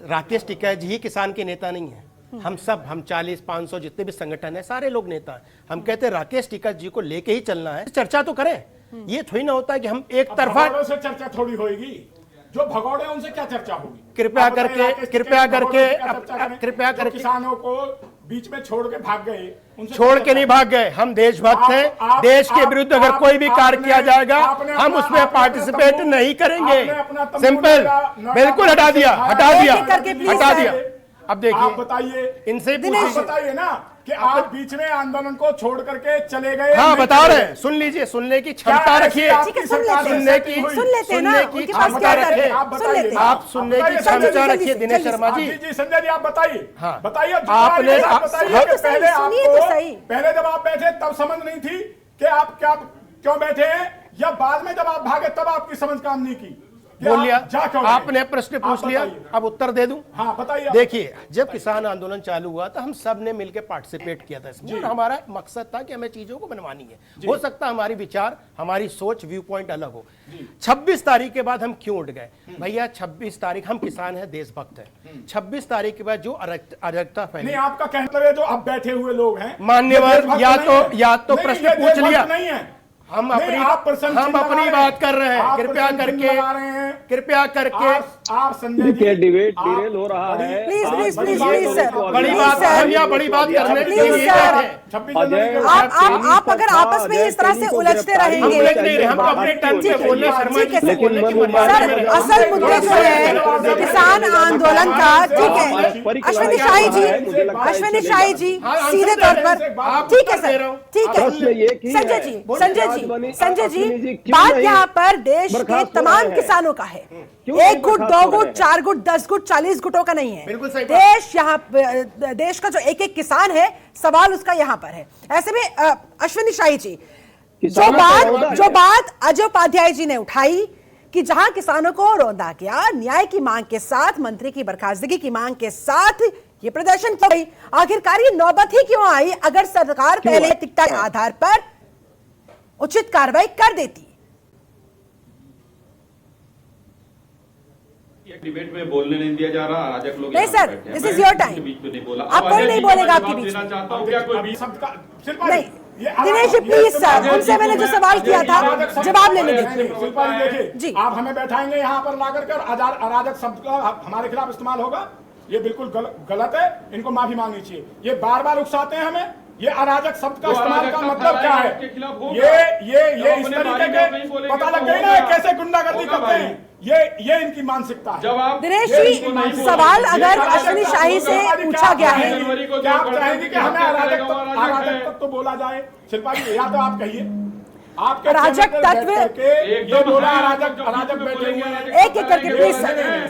[SPEAKER 4] राकेश टिकैत जी ही किसान के नेता नहीं है, हम 40, 500 जितने भी संगठन है, सारे लोग नेता हैं। हम कहते हैं राकेश टिकैत जी को लेके ही चलना है, चर्चा तो करें। ये थोड़ी ना होता है कि हम एक तरफा
[SPEAKER 3] से चर्चा थोड़ी होगी, जो भगौड़े उनसे क्या चर्चा होगी?
[SPEAKER 4] कृपया करके
[SPEAKER 3] किसानों को बीच में छोड़ के भाग गए,
[SPEAKER 4] छोड़ के नहीं भाग गए। हम देशभक्त हैं, देश के विरुद्ध अगर कोई भी कार्य किया जाएगा हम उसमें पार्टिसिपेट नहीं करेंगे। सिंपल, बिल्कुल हटा दिया। अब देखिए,
[SPEAKER 3] आप बताइए,
[SPEAKER 4] इनसे
[SPEAKER 3] आप
[SPEAKER 4] पूछिए।
[SPEAKER 3] बताइए ना कि आप बीच में आंदोलन को छोड़ करके चले गए।
[SPEAKER 4] हाँ,
[SPEAKER 3] नहीं
[SPEAKER 4] बता
[SPEAKER 3] चले
[SPEAKER 4] रहे
[SPEAKER 3] गए।
[SPEAKER 4] हैं, सुन लीजिए, सुनने की
[SPEAKER 3] क्या
[SPEAKER 4] क्षमता
[SPEAKER 3] ऐसी
[SPEAKER 4] रखिए,
[SPEAKER 3] आपकी
[SPEAKER 1] ठीक है, सुन
[SPEAKER 3] सरकार
[SPEAKER 1] लेते हैं।
[SPEAKER 3] से
[SPEAKER 4] सुनने
[SPEAKER 3] setting
[SPEAKER 4] की
[SPEAKER 3] हुई?
[SPEAKER 1] सुन लेते हैं ना,
[SPEAKER 4] सुनने की
[SPEAKER 1] उनके पास
[SPEAKER 4] क्षमता
[SPEAKER 1] क्या
[SPEAKER 4] रखिए।
[SPEAKER 3] आप
[SPEAKER 1] सुन
[SPEAKER 3] बताइए,
[SPEAKER 1] लेते हैं।
[SPEAKER 4] आप सुनने की
[SPEAKER 3] बताइए,
[SPEAKER 4] क्षमता
[SPEAKER 3] संजय जी,
[SPEAKER 4] रखिए दिनेश
[SPEAKER 1] जल्दी से।
[SPEAKER 4] शर्मा जी।
[SPEAKER 3] जी संजय जी, आप बताइए।
[SPEAKER 4] हाँ।
[SPEAKER 3] बताइए,
[SPEAKER 4] आपने-
[SPEAKER 3] आप बताइए
[SPEAKER 1] सुनिए
[SPEAKER 3] कि
[SPEAKER 1] तो सही,
[SPEAKER 3] पहले
[SPEAKER 1] सुनिए
[SPEAKER 3] आपको,
[SPEAKER 1] तो सही।
[SPEAKER 3] पहले जब आप बैठे तब समझ नहीं थी कि आप क्या क्यों बैठे हैं, या बाद में जब आप भागे तब आपकी समझ काम नहीं की कि
[SPEAKER 4] बोल
[SPEAKER 3] आप
[SPEAKER 4] लिया,
[SPEAKER 3] जा क्यों रहे?
[SPEAKER 4] आपने प्रश्न
[SPEAKER 3] आप
[SPEAKER 4] पूछ लिया,
[SPEAKER 3] बताइए।
[SPEAKER 4] अब उत्तर दे दूं।
[SPEAKER 3] हाँ बताइए।
[SPEAKER 4] देखिए, जब किसान आंदोलन चालू हुआ तो हम सब ने मिलकर पार्टिसिपेट किया था इसमें, और हमारा मकसद था कि हमें चीजों को बनवानी है। हो सकता है हमारी विचार, हमारी सोच, व्यू पॉइंट अलग हो। 26 तारीख के बाद हम क्यों उठ गए भैया? 26 तारीख, हम किसान हैं, देशभक्त हैं। 26 तारीख के बाद जो अराजकता फैली,
[SPEAKER 3] नहीं, आपका कहना है जो अब बैठे हुए लोग हैं
[SPEAKER 4] मान्यवर,
[SPEAKER 3] ये देशभक्त
[SPEAKER 4] या
[SPEAKER 3] नहीं
[SPEAKER 4] तो-
[SPEAKER 3] है।
[SPEAKER 4] या तो
[SPEAKER 3] नहीं,
[SPEAKER 4] प्रश्न
[SPEAKER 3] ये
[SPEAKER 4] पूछ
[SPEAKER 3] देशभक्त
[SPEAKER 4] लिया।
[SPEAKER 3] नहीं है।
[SPEAKER 4] हम
[SPEAKER 3] नहीं,
[SPEAKER 4] अपनी
[SPEAKER 3] आप प्रश्न
[SPEAKER 4] हम
[SPEAKER 3] चिन्ह
[SPEAKER 4] अपनी
[SPEAKER 3] लगा
[SPEAKER 4] बात कर रहे हैं।
[SPEAKER 3] आप
[SPEAKER 4] कृपया
[SPEAKER 3] प्रश्न चिन्ह
[SPEAKER 4] करके,
[SPEAKER 3] लगा रहे हैं।
[SPEAKER 4] कृपया करके,
[SPEAKER 3] आप संजय
[SPEAKER 6] देखिए,
[SPEAKER 3] जी,
[SPEAKER 6] डिबेट
[SPEAKER 3] आप
[SPEAKER 6] डिरेल हो रहा
[SPEAKER 3] बड़ी-
[SPEAKER 6] है।
[SPEAKER 1] प्लीज,
[SPEAKER 6] आप
[SPEAKER 1] प्लीज,
[SPEAKER 6] बड़ी
[SPEAKER 1] प्लीज,
[SPEAKER 6] बात
[SPEAKER 1] प्लीज,
[SPEAKER 6] करो
[SPEAKER 1] सर।
[SPEAKER 6] तो
[SPEAKER 4] बड़ी
[SPEAKER 6] अभी-
[SPEAKER 4] बात, हम यहाँ बड़ी बात करने के लिए
[SPEAKER 1] प्लीज,
[SPEAKER 4] बैठे
[SPEAKER 1] सर।
[SPEAKER 4] हैं।
[SPEAKER 3] 26
[SPEAKER 6] अजय,
[SPEAKER 3] जनवरी को
[SPEAKER 1] आप अगर आपस में इस तरह से उलझते
[SPEAKER 4] हम
[SPEAKER 1] रहेंगे,
[SPEAKER 4] उलझ नहीं रहे, हम अपने टर्न पे बोल रहे हैं। शर्मा
[SPEAKER 1] ठीक
[SPEAKER 4] जी
[SPEAKER 1] है,
[SPEAKER 4] से
[SPEAKER 1] सर।
[SPEAKER 4] बोलने की
[SPEAKER 6] लेकिन
[SPEAKER 4] मर्यादा
[SPEAKER 1] सर,
[SPEAKER 4] में रहें।
[SPEAKER 1] असल मुद्दे जो है किसान आंदोलन का, ठीक है, अश्विनी शाही जी, अश्विनी शाही जी सीधे तौर पर, ठीक है सर, ठीक
[SPEAKER 6] प्रश्न ये
[SPEAKER 1] है,
[SPEAKER 6] की
[SPEAKER 1] संजय
[SPEAKER 6] है,
[SPEAKER 1] जी,
[SPEAKER 6] बोलिए,
[SPEAKER 1] संजय
[SPEAKER 6] आज बनी-
[SPEAKER 1] जी, संजय
[SPEAKER 6] अश्विनी जी
[SPEAKER 1] जी,
[SPEAKER 6] क्यों
[SPEAKER 1] बात
[SPEAKER 6] नहीं
[SPEAKER 1] यहाँ पर देश के
[SPEAKER 6] बर्खास्त हो
[SPEAKER 1] तमाम
[SPEAKER 6] रहे हैं?
[SPEAKER 1] किसानों का है।
[SPEAKER 6] क्यों
[SPEAKER 1] 1 गुट,
[SPEAKER 6] बर्खास्त
[SPEAKER 1] 2
[SPEAKER 6] हो रहे
[SPEAKER 1] गुट,
[SPEAKER 6] हैं?
[SPEAKER 1] 4 गुट, 10 गुट, 40 गुटों का नहीं है।
[SPEAKER 4] बिल्कुल सही बात।
[SPEAKER 1] देश यहाँ देश का जो एक एक किसान है, सवाल उसका यहाँ पर है। ऐसे में अश्विनी शाही जी,
[SPEAKER 6] किसानों का रौंदा
[SPEAKER 1] जो
[SPEAKER 6] है।
[SPEAKER 1] बात अजय उपाध्याय जी ने उठाई कि जहां किसानों को रौंदा गया, न्याय की मांग के साथ, मंत्री की बर्खास्तगी की मांग के साथ ये प्रदर्शन क्यों हुई? आखिरकार ये नौबत ही क्यों आई अगर सरकार पहले नैतिकता के आधार पर उचित कार्रवाई कर देती?
[SPEAKER 5] डिबेट में बोलने नहीं दिया जा रहा, अराजक लोग
[SPEAKER 1] नहीं
[SPEAKER 5] यहाँ
[SPEAKER 1] सर,
[SPEAKER 5] बैठे हैं।
[SPEAKER 1] this
[SPEAKER 5] मैं
[SPEAKER 1] is your
[SPEAKER 5] किसी
[SPEAKER 1] time.
[SPEAKER 5] के बीच में नहीं बोला।
[SPEAKER 1] अब
[SPEAKER 5] अब
[SPEAKER 1] कोई
[SPEAKER 5] अजय
[SPEAKER 1] नहीं
[SPEAKER 5] जी का
[SPEAKER 1] बोलेगा
[SPEAKER 5] जवाब
[SPEAKER 1] आपके बीच
[SPEAKER 5] देना
[SPEAKER 1] में।
[SPEAKER 5] चाहता हूँ, क्या कोई बीच
[SPEAKER 1] नहीं, दिनेश जी प्लीज सर, उनसे मैंने जो सवाल किया था जवाब लेने दीजिए।
[SPEAKER 3] शिल्पा जी देखिए
[SPEAKER 1] जी।
[SPEAKER 3] आप हमें बैठाएंगे यहाँ पर ला करके और अराजक शब्द का हमारे खिलाफ इस्तेमाल होगा, ये बिल्कुल गलत है। इनको माफी मांगनी चाहिए। ये बार बार उकसाते हैं हमें, ये अराजक शब्द का
[SPEAKER 5] जो
[SPEAKER 3] इस्तेमाल का
[SPEAKER 5] अराजकता
[SPEAKER 3] मतलब क्या
[SPEAKER 5] फैलाएगा, उसके
[SPEAKER 3] है?
[SPEAKER 5] खिलाफ होगा।
[SPEAKER 3] ये
[SPEAKER 5] जब
[SPEAKER 3] इस
[SPEAKER 5] अपने
[SPEAKER 3] तरीके
[SPEAKER 5] बारे में नहीं
[SPEAKER 3] के
[SPEAKER 5] बोलेंगे
[SPEAKER 3] पता
[SPEAKER 5] तो
[SPEAKER 3] लग गई ना
[SPEAKER 5] होगा।
[SPEAKER 3] कैसे गुंडागर्दी
[SPEAKER 5] होगा
[SPEAKER 3] करते
[SPEAKER 5] भाई।
[SPEAKER 3] हैं। ये इनकी मानसिकता है।
[SPEAKER 5] जब आप
[SPEAKER 1] दिनेश
[SPEAKER 3] ये
[SPEAKER 1] जी,
[SPEAKER 3] इनको नहीं बोलेंगे।
[SPEAKER 1] सवाल
[SPEAKER 3] ये
[SPEAKER 1] अगर
[SPEAKER 3] अराजकता
[SPEAKER 1] अश्विनी शाही से
[SPEAKER 3] होगा।
[SPEAKER 1] पूछा गया है,
[SPEAKER 5] जनवरी को
[SPEAKER 3] क्या
[SPEAKER 5] जो
[SPEAKER 3] आप
[SPEAKER 5] गणतंत्र
[SPEAKER 3] चाहेंगे कि
[SPEAKER 5] की
[SPEAKER 3] हमें
[SPEAKER 5] हत्या करेगा, वो अराजक है।
[SPEAKER 3] तक तो बोला जाए? शिल्पा जी या तो आप कहिए, आपके
[SPEAKER 1] अराजक
[SPEAKER 3] चैनल पर
[SPEAKER 1] तत्व-
[SPEAKER 3] बैठ करके ये
[SPEAKER 5] एकदम
[SPEAKER 3] बोला
[SPEAKER 5] है,
[SPEAKER 3] अराजक
[SPEAKER 5] जो
[SPEAKER 3] अराजक
[SPEAKER 5] बीच में
[SPEAKER 3] बैठे
[SPEAKER 5] बोलेंगे,
[SPEAKER 3] हुए हैं।
[SPEAKER 5] अराजक
[SPEAKER 1] एक एक करके प्लीज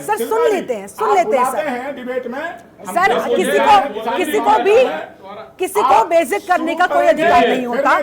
[SPEAKER 1] सर सुन लेते हैं, सुन लेते हैं सर।
[SPEAKER 3] डिबेट में
[SPEAKER 1] सर, किसी को बेइज्जत करने का कोई अधिकार नहीं होता।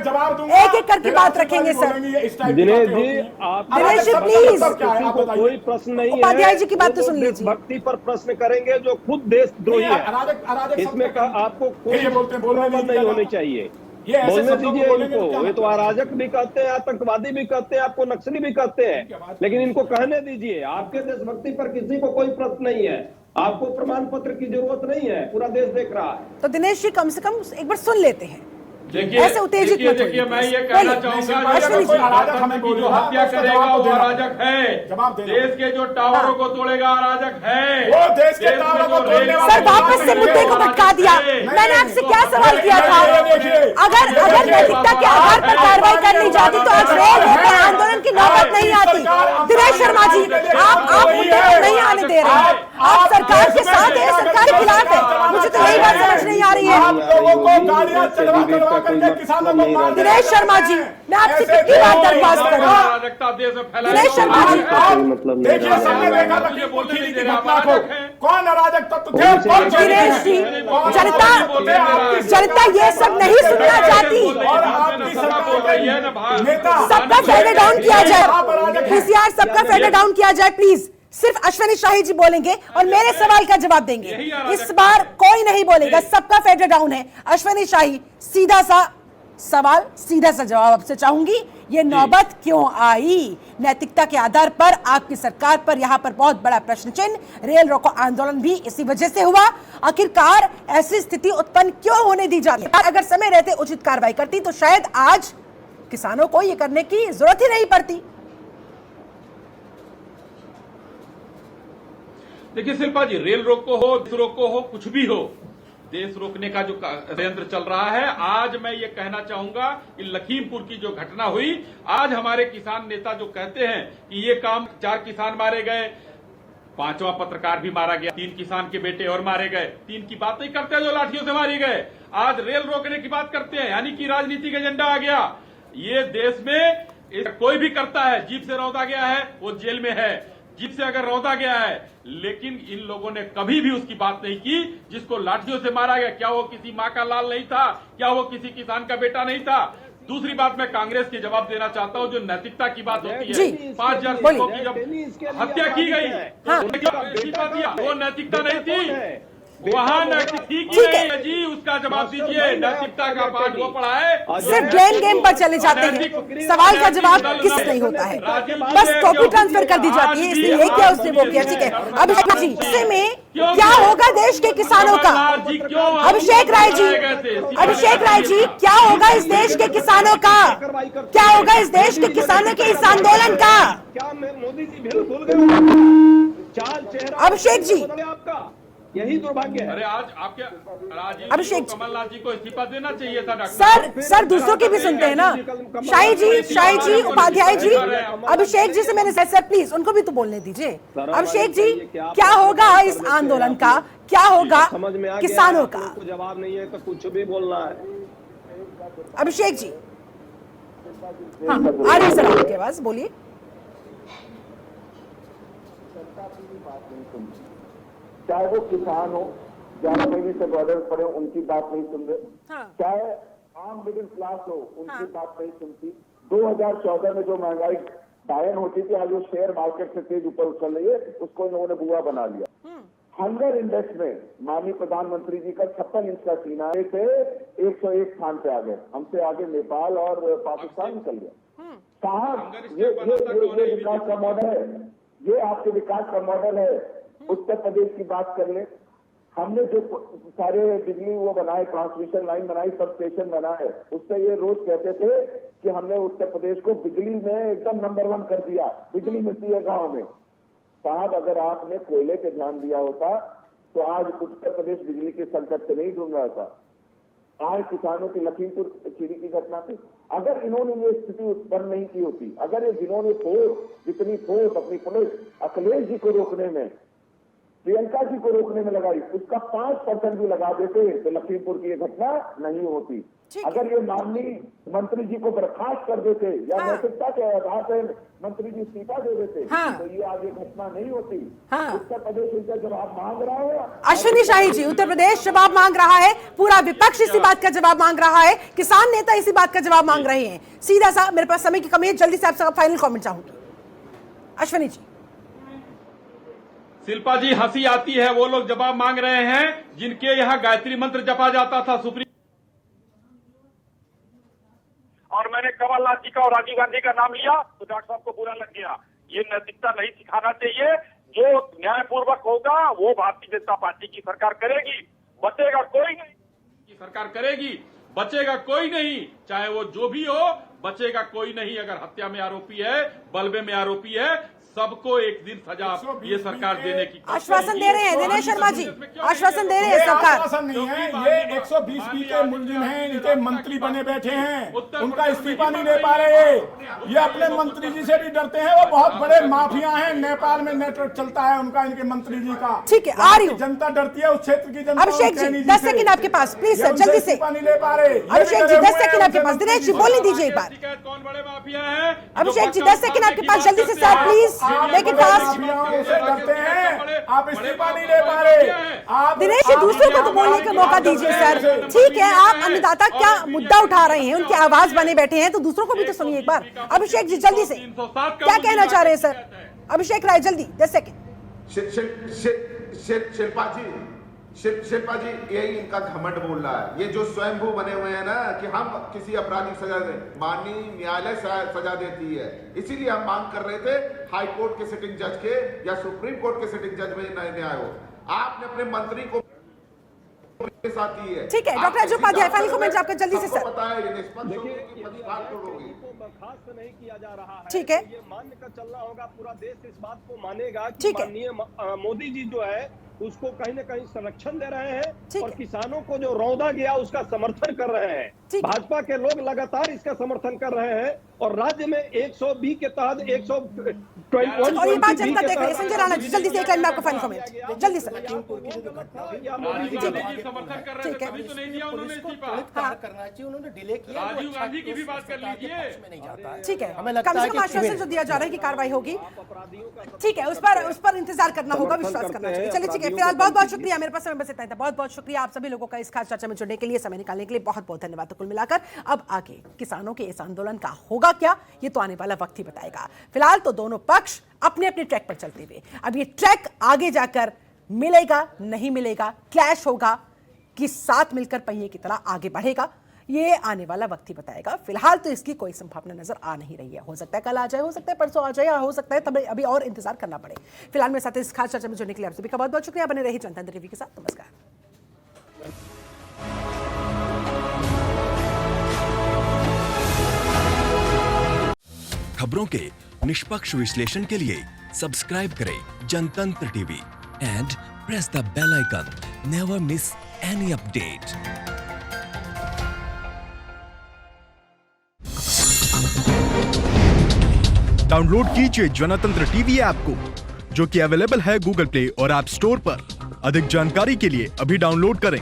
[SPEAKER 1] एक एक करके बात रखेंगे सर।
[SPEAKER 6] दिनेश जी, आप
[SPEAKER 1] दिनेश जी, प्लीज।
[SPEAKER 6] किसी को कोई प्रश्न नहीं है।
[SPEAKER 1] उपाध्याय जी की बात तो
[SPEAKER 6] वो
[SPEAKER 1] सुन लीजिए।
[SPEAKER 6] भक्ति पर प्रश्न करेंगे जो खुद देशद्रोही है।
[SPEAKER 3] अराजक
[SPEAKER 6] इसमें का आपको कोई
[SPEAKER 3] ये बोलते हैं, बोलने नहीं
[SPEAKER 6] प्रॉब्लम
[SPEAKER 3] दिया
[SPEAKER 6] नहीं होनी
[SPEAKER 3] जाता।
[SPEAKER 6] चाहिए।
[SPEAKER 3] ये ऐसे
[SPEAKER 6] बोलने
[SPEAKER 3] शब्दों को
[SPEAKER 6] दीजिए
[SPEAKER 3] बोलेंगे तो
[SPEAKER 6] इनको।
[SPEAKER 3] क्या
[SPEAKER 6] ये तो
[SPEAKER 3] मतलब?
[SPEAKER 6] अराजक भी कहते हैं, आतंकवादी भी कहते हैं, आपको नक्सली भी कहते हैं, लेकिन इनको कहने दीजिए। आपके देशभक्ति पर किसी को कोई प्रश्न नहीं है। आपको प्रमाण पत्र की जरूरत नहीं है, पूरा देश देख रहा है।
[SPEAKER 1] तो दिनेश जी कम से कम एक बार सुन लेते हैं।
[SPEAKER 5] देखिए,
[SPEAKER 1] ऐसे उत्तेजित मत
[SPEAKER 5] देखिए,
[SPEAKER 1] होइए।
[SPEAKER 5] मैं ये कहना
[SPEAKER 1] बोलिए।
[SPEAKER 5] चाहूंगा
[SPEAKER 1] अश्विनी जी।
[SPEAKER 3] अराजक हमें
[SPEAKER 5] की जो
[SPEAKER 3] बोलेगा,
[SPEAKER 5] हत्या
[SPEAKER 3] उसका
[SPEAKER 5] करेगा
[SPEAKER 3] जवाब तो
[SPEAKER 5] वो
[SPEAKER 3] देना।
[SPEAKER 5] अराजक है।
[SPEAKER 3] जवाब देना।
[SPEAKER 5] देश के जो टावरों को तोड़ेगा अराजक है।
[SPEAKER 3] वो देश के
[SPEAKER 5] में
[SPEAKER 3] टावरों
[SPEAKER 5] जो
[SPEAKER 3] को तोड़ने
[SPEAKER 5] रेल-
[SPEAKER 3] वाला
[SPEAKER 1] सर, वापस से मुद्दे को भटका दिया। मैंने आपसे क्या सवाल किया था? अगर नैतिकता के आधार पर कार्रवाई करनी जाती तो आज रेल रोको आंदोलन की नौबत नहीं आती। दिनेश शर्मा जी, आप मुद्दे को नहीं आने दे रहे। आप सरकार के साथ है, सरकार के खिलाफ है। मुझे तो यही बात समझ नहीं आ रही है।
[SPEAKER 3] आप लोगों को गालियां चढ़वा करके किसानों को मार
[SPEAKER 1] दिनेश शर्मा जी, मैं आपसे कितनी बार दरख्वास्त करूं?
[SPEAKER 5] अराजकता देश में फैलाएगा।
[SPEAKER 1] दिनेश शर्मा जी,
[SPEAKER 6] मतलब नहीं
[SPEAKER 3] देखिए,
[SPEAKER 6] रहा।
[SPEAKER 3] सबने देखा लखीमपुर खीरी की घटना को। कौन अराजक तत्व थे? कौन
[SPEAKER 1] दिनेश जी, जनता ये सब नहीं सुनना चाहती।
[SPEAKER 3] और आपकी सरकार के नेता
[SPEAKER 1] सबका फेडर डाउन किया जाए। पीसीआर सबका फेडर डाउन किया जाए प्लीज। सिर्फ अश्विनी शाही जी बोलेंगे और मेरे सवाल का जवाब देंगे। इस बार कोई नहीं बोलेगा, सबका फेडर डाउन है। अश्विनी शाही, सीधा सा सवाल, सीधा सा जवाब आपसे चाहूंगी। ये नौबत क्यों आई? नैतिकता के आधार पर आपकी सरकार पर यहां पर बहुत बड़ा प्रश्न चिन्ह। रेल रोको आंदोलन भी इसी वजह से हुआ। आखिरकार ऐसी स्थिति उत्पन्न क्यों होने दी जाती है? अगर समय रहते उचित कार्रवाई करती तो शायद आज किसानों को यह करने की जरूरत ही नहीं पड़ती।
[SPEAKER 5] देखिए शिल्पा जी, रेल रोको हो, देश रोको हो, कुछ भी हो, देश रोकने का जो षड्यंत्र चल रहा है, आज मैं ये कहना चाहूंगा कि लखीमपुर की जो घटना हुई, आज हमारे किसान नेता जो कहते हैं कि ये काम 4 किसान मारे गए, 5वां पत्रकार भी मारा गया, 3 किसान के बेटे और मारे गए, 3 की बात नहीं करते जो लाठियों से मारी गए, आज रेल रोकने की बात करते हैं, यानी कि राजनीतिक एजेंडा आ गया। ये देश में कोई भी करता है, जीप से रौंदा गया है वो जेल में है, जीप से अगर रौंदा गया है, लेकिन इन लोगों ने कभी भी उसकी बात नहीं की जिसको लाठियों से मारा गया। क्या वो किसी मां का लाल नहीं था? क्या वो किसी किसान का बेटा नहीं था? दूसरी बात मैं कांग्रेस के जवाब देना चाहता हूँ, जो नैतिकता की बात होती है, 5000 सिखों की जब हत्या की गई, इस्तीफा दिया, वो नैतिकता नहीं थी, वहाँ नैतिक थी कि नहीं है जी, उसका जवाब दीजिए। नैतिकता का पाठ वो पढ़ा है,
[SPEAKER 1] सिर्फ ब्लेम गेम पर चले जाते हैं, सवाल का जवाब किस नहीं होता है, बस टॉपिक ट्रांसफर कर दी जाती है, इसलिए ये क्या उसने वो किया। ठीक है, अभिषेक जी, इससे में क्या होगा देश के किसानों का? अभिषेक राय जी क्या होगा इस देश के किसानों का? क्या होगा इस देश के किसानों के इस आंदोलन का?
[SPEAKER 6] क्या मोदी जी फिर भूल गए? चाल चेहरा
[SPEAKER 1] अभिषेक जी,
[SPEAKER 6] आपका यही दुर्भाग्य है।
[SPEAKER 5] अरे आज आपके राजीव
[SPEAKER 1] अभिषेक
[SPEAKER 5] जी, कमलनाथ जी को इस्तीफा देना चाहिए था डॉक्टर।
[SPEAKER 1] सर दूसरों की भी सुनते हैं ना, शाही जी, उपाध्याय जी, अभिषेक जी से मैंने सर प्लीज उनको भी तो बोलने दीजिए। अभिषेक जी क्या होगा इस आंदोलन का? क्या होगा
[SPEAKER 6] समझ में आ
[SPEAKER 1] किसानों का?
[SPEAKER 6] जवाब नहीं है तो कुछ भी बोलना है।
[SPEAKER 1] अभिषेक जी, हाँ आ रही सर आपके पास, बोलिए।
[SPEAKER 7] चाहे वो किसान हो, 11 महीने से बॉर्डर पर है, उनकी बात नहीं सुन रहे, चाहे आम मिडिल क्लास हो, उनकी बात नहीं सुनती। 2014 में जो महंगाई डायन होती थी, आज वो शेयर मार्केट से तेज ऊपर उछल रही है, उसको इन्होंने बुआ बना लिया। हंगर इंडेक्स में माननीय प्रधानमंत्री जी का 56 इंच का सीना से 101 स्थान पे आ गए, हमसे आगे नेपाल और पाकिस्तान निकल गया। साहब ये विकास का मॉडल है, ये आपके विकास का मॉडल है। उत्तर प्रदेश की बात कर ले, हमने जो सारे बिजली वो बनाए, ट्रांसमिशन लाइन बनाई, सब स्टेशन बनाए, उससे ये रोज कहते थे कि हमने उत्तर प्रदेश को बिजली में एकदम नंबर 1 कर दिया, बिजली मिलती है गांव में। साहब अगर आपने कोयले पे ध्यान दिया होता तो आज उत्तर प्रदेश बिजली के संकट से नहीं ढूंढ रहा था। आज किसानों की लखीमपुर खीरी की घटना थी, अगर इन्होंने ये स्थिति उत्पन्न नहीं की होती, अगर ये जिन्होंने जितनी फोर्स अपनी पुलिस अखिलेश जी को रोकने में, प्रियंका जी को रोकने में लगाई, उसका 5% भी लगा देते तो लखीमपुर की ये घटना नहीं होती। अगर ये माननीय मंत्री जी को बर्खास्त कर देते या नैतिकता के आधार पर मंत्री जी इस्तीफा दे देते तो ये आज ये घटना नहीं होती। उत्तर प्रदेश इसका जवाब मांग रहा है।
[SPEAKER 1] अश्विनी शाही जी, उत्तर प्रदेश जवाब मांग रहा है, पूरा विपक्ष इसी बात का जवाब मांग रहा है, किसान नेता इसी बात का जवाब मांग रहे हैं। सीधा सा, मेरे पास समय की कमी है, जल्दी से आपसे फाइनल कॉमेंट चाहूंगी। अश्विनी जी।
[SPEAKER 5] शिल्पा जी, हंसी आती है, वो लोग जवाब मांग रहे हैं जिनके यहाँ गायत्री मंत्र जपा जाता था सुप्रीम।
[SPEAKER 8] और मैंने कमलनाथ जी का और राजीव गांधी का नाम लिया तो डॉक्टर साहब को बुरा लग गया। ये नैतिकता नहीं सिखाना चाहिए। जो न्यायपूर्वक होगा वो भारतीय जनता पार्टी की सरकार करेगी, बचेगा कोई नहीं।
[SPEAKER 5] की सरकार करेगी, बचेगा कोई नहीं, चाहे वो जो भी हो, बचेगा कोई नहीं। अगर हत्या में आरोपी है, बलवे में आरोपी है, सबको एक दिन सजा ये सरकार देने की
[SPEAKER 1] आश्वासन दे रहे हैं दिनेश शर्मा जी, आश्वासन दे रहे हैं सरकार।
[SPEAKER 3] आश्वासन नहीं है, ये 120 के मुलजिम हैं, इनके मंत्री बने बैठे हैं, उनका इस्तीफा नहीं दे पा रहे। ये अपने मंत्री जी से भी डरते हैं, वो बहुत बड़े माफिया हैं, नेपाल में नेटवर्क चलता है उनका, इनके मंत्री जी का।
[SPEAKER 1] ठीक है, आ रही हूँ।
[SPEAKER 3] जनता डरती है उस क्षेत्र की जनता।
[SPEAKER 1] अभिषेक जी 10 सेकंड आपके पास, प्लीज सर जल्दी से।
[SPEAKER 3] नहीं ले पा रहे।
[SPEAKER 1] अभिषेक जी 10 सेकंड आपके पास, दिनेश जी बोलने दीजिए एक बार।
[SPEAKER 5] कौन बड़े माफिया है?
[SPEAKER 1] अभिषेक जी 10 सेकंड आपके पास, जल्दी से सर प्लीज, लेकिन
[SPEAKER 3] डरते हैं, आप इस्तीफा नहीं ले पा रहे।
[SPEAKER 1] दिनेश जी दूसरों को तो बोलने का मौका दीजिए सर। ठीक है, आप अन्नदाता क्या मुद्दा उठा रहे हैं, उनकी आवाज बने बैठे हैं, तो दूसरों को भी तो सुनिए एक बार। अभिषेक जी जल्दी से क्या कहना चाह रहे हैं सर? अभिषेक राय जल्दी 10 सेकंड।
[SPEAKER 9] शिल्पा जी यही इनका घमंड बोल रहा है। ये जो स्वयंभू बने हुए हैं ना कि हम किसी अपराधी को सजा दें, माननीय न्यायालय सजा देती है, इसीलिए हम मांग कर रहे थे हाई कोर्ट के सिटिंग जज के या सुप्रीम कोर्ट के सिटिंग जज में न्याय हो। आपने अपने मंत्री को
[SPEAKER 1] ठीक है, doctor Ajay Upadhyay final comment आपका जल्दी से सर।
[SPEAKER 6] बर्खास्त नहीं किया जा रहा है,
[SPEAKER 1] ठीक है,
[SPEAKER 6] ये मान कर चलना होगा। पूरा देश इस बात को मानेगा कि
[SPEAKER 1] ठीक है,
[SPEAKER 6] माननीय मोदी जी जो है उसको कहीं न कहीं संरक्षण दे रहे हैं और किसानों को जो रौंदा गया उसका समर्थन कर रहे हैं। भाजपा के लोग लगातार इसका समर्थन कर रहे हैं और राज्य में 120 के तहत 121
[SPEAKER 1] और ये बात जनता देख रही है। संजय राणा जी जल्दी से एक लाइन में आपको फाइनल कमेंट जल्दी से।
[SPEAKER 5] समर्थन कर रहे थे तभी तो नहीं दिया उन्होंने इस्तीफा।
[SPEAKER 4] करना चाहिए, उन्होंने डिले किया।
[SPEAKER 5] राजीव गांधी की भी बात कर लीजिए।
[SPEAKER 1] ठीक है,
[SPEAKER 4] हमें लगता
[SPEAKER 1] कम
[SPEAKER 4] है
[SPEAKER 1] से कम
[SPEAKER 4] कि
[SPEAKER 1] आश्वासन जो दिया जा रहा है कि कार्रवाई होगी। ठीक है, उस पर इंतजार करना होगा, विश्वास करना चाहिए। चलिए ठीक है, फिलहाल बहुत बहुत शुक्रिया। मेरे पास समय बस इतना ही था। बहुत बहुत शुक्रिया आप सभी लोगों का इस खास चर्चा में जुड़ने के लिए, समय निकालने के लिए बहुत बहुत धन्यवाद। तो कुल मिलाकर अब आगे किसानों के इस आंदोलन का होगा क्या, ये तो आने वाला वक्त ही बताएगा। फिलहाल तो दोनों पक्ष अपने अपने ट्रैक पर चलते हुए, अब ये ट्रैक आगे जाकर मिलेगा नहीं मिलेगा, क्लैश होगा कि साथ मिलकर पहिए की तरह आगे बढ़ेगा, ये आने वाला वक्त ही बताएगा। फिलहाल तो इसकी कोई संभावना नजर आ नहीं रही है। हो सकता है कल आ जाए, हो सकता है परसों आ जाए, या हो सकता है तब अभी और इंतजार करना पड़े। फिलहाल मेरे साथ इस खास चर्चा में जुड़ने के लिए आप सभी का बहुत बहुत शुक्रिया। बने रहिए जनता टीवी के साथ। नमस्कार।
[SPEAKER 10] खबरों के निष्पक्ष विश्लेषण के लिए सब्सक्राइब करें Jantantra TV and press the bell icon. Never miss any update.
[SPEAKER 11] Download कीजिए जनतंत्र टीवी ऐप को, जो कि अवेलेबल है गूगल प्ले और ऐप स्टोर पर। अधिक जानकारी के लिए अभी डाउनलोड करें।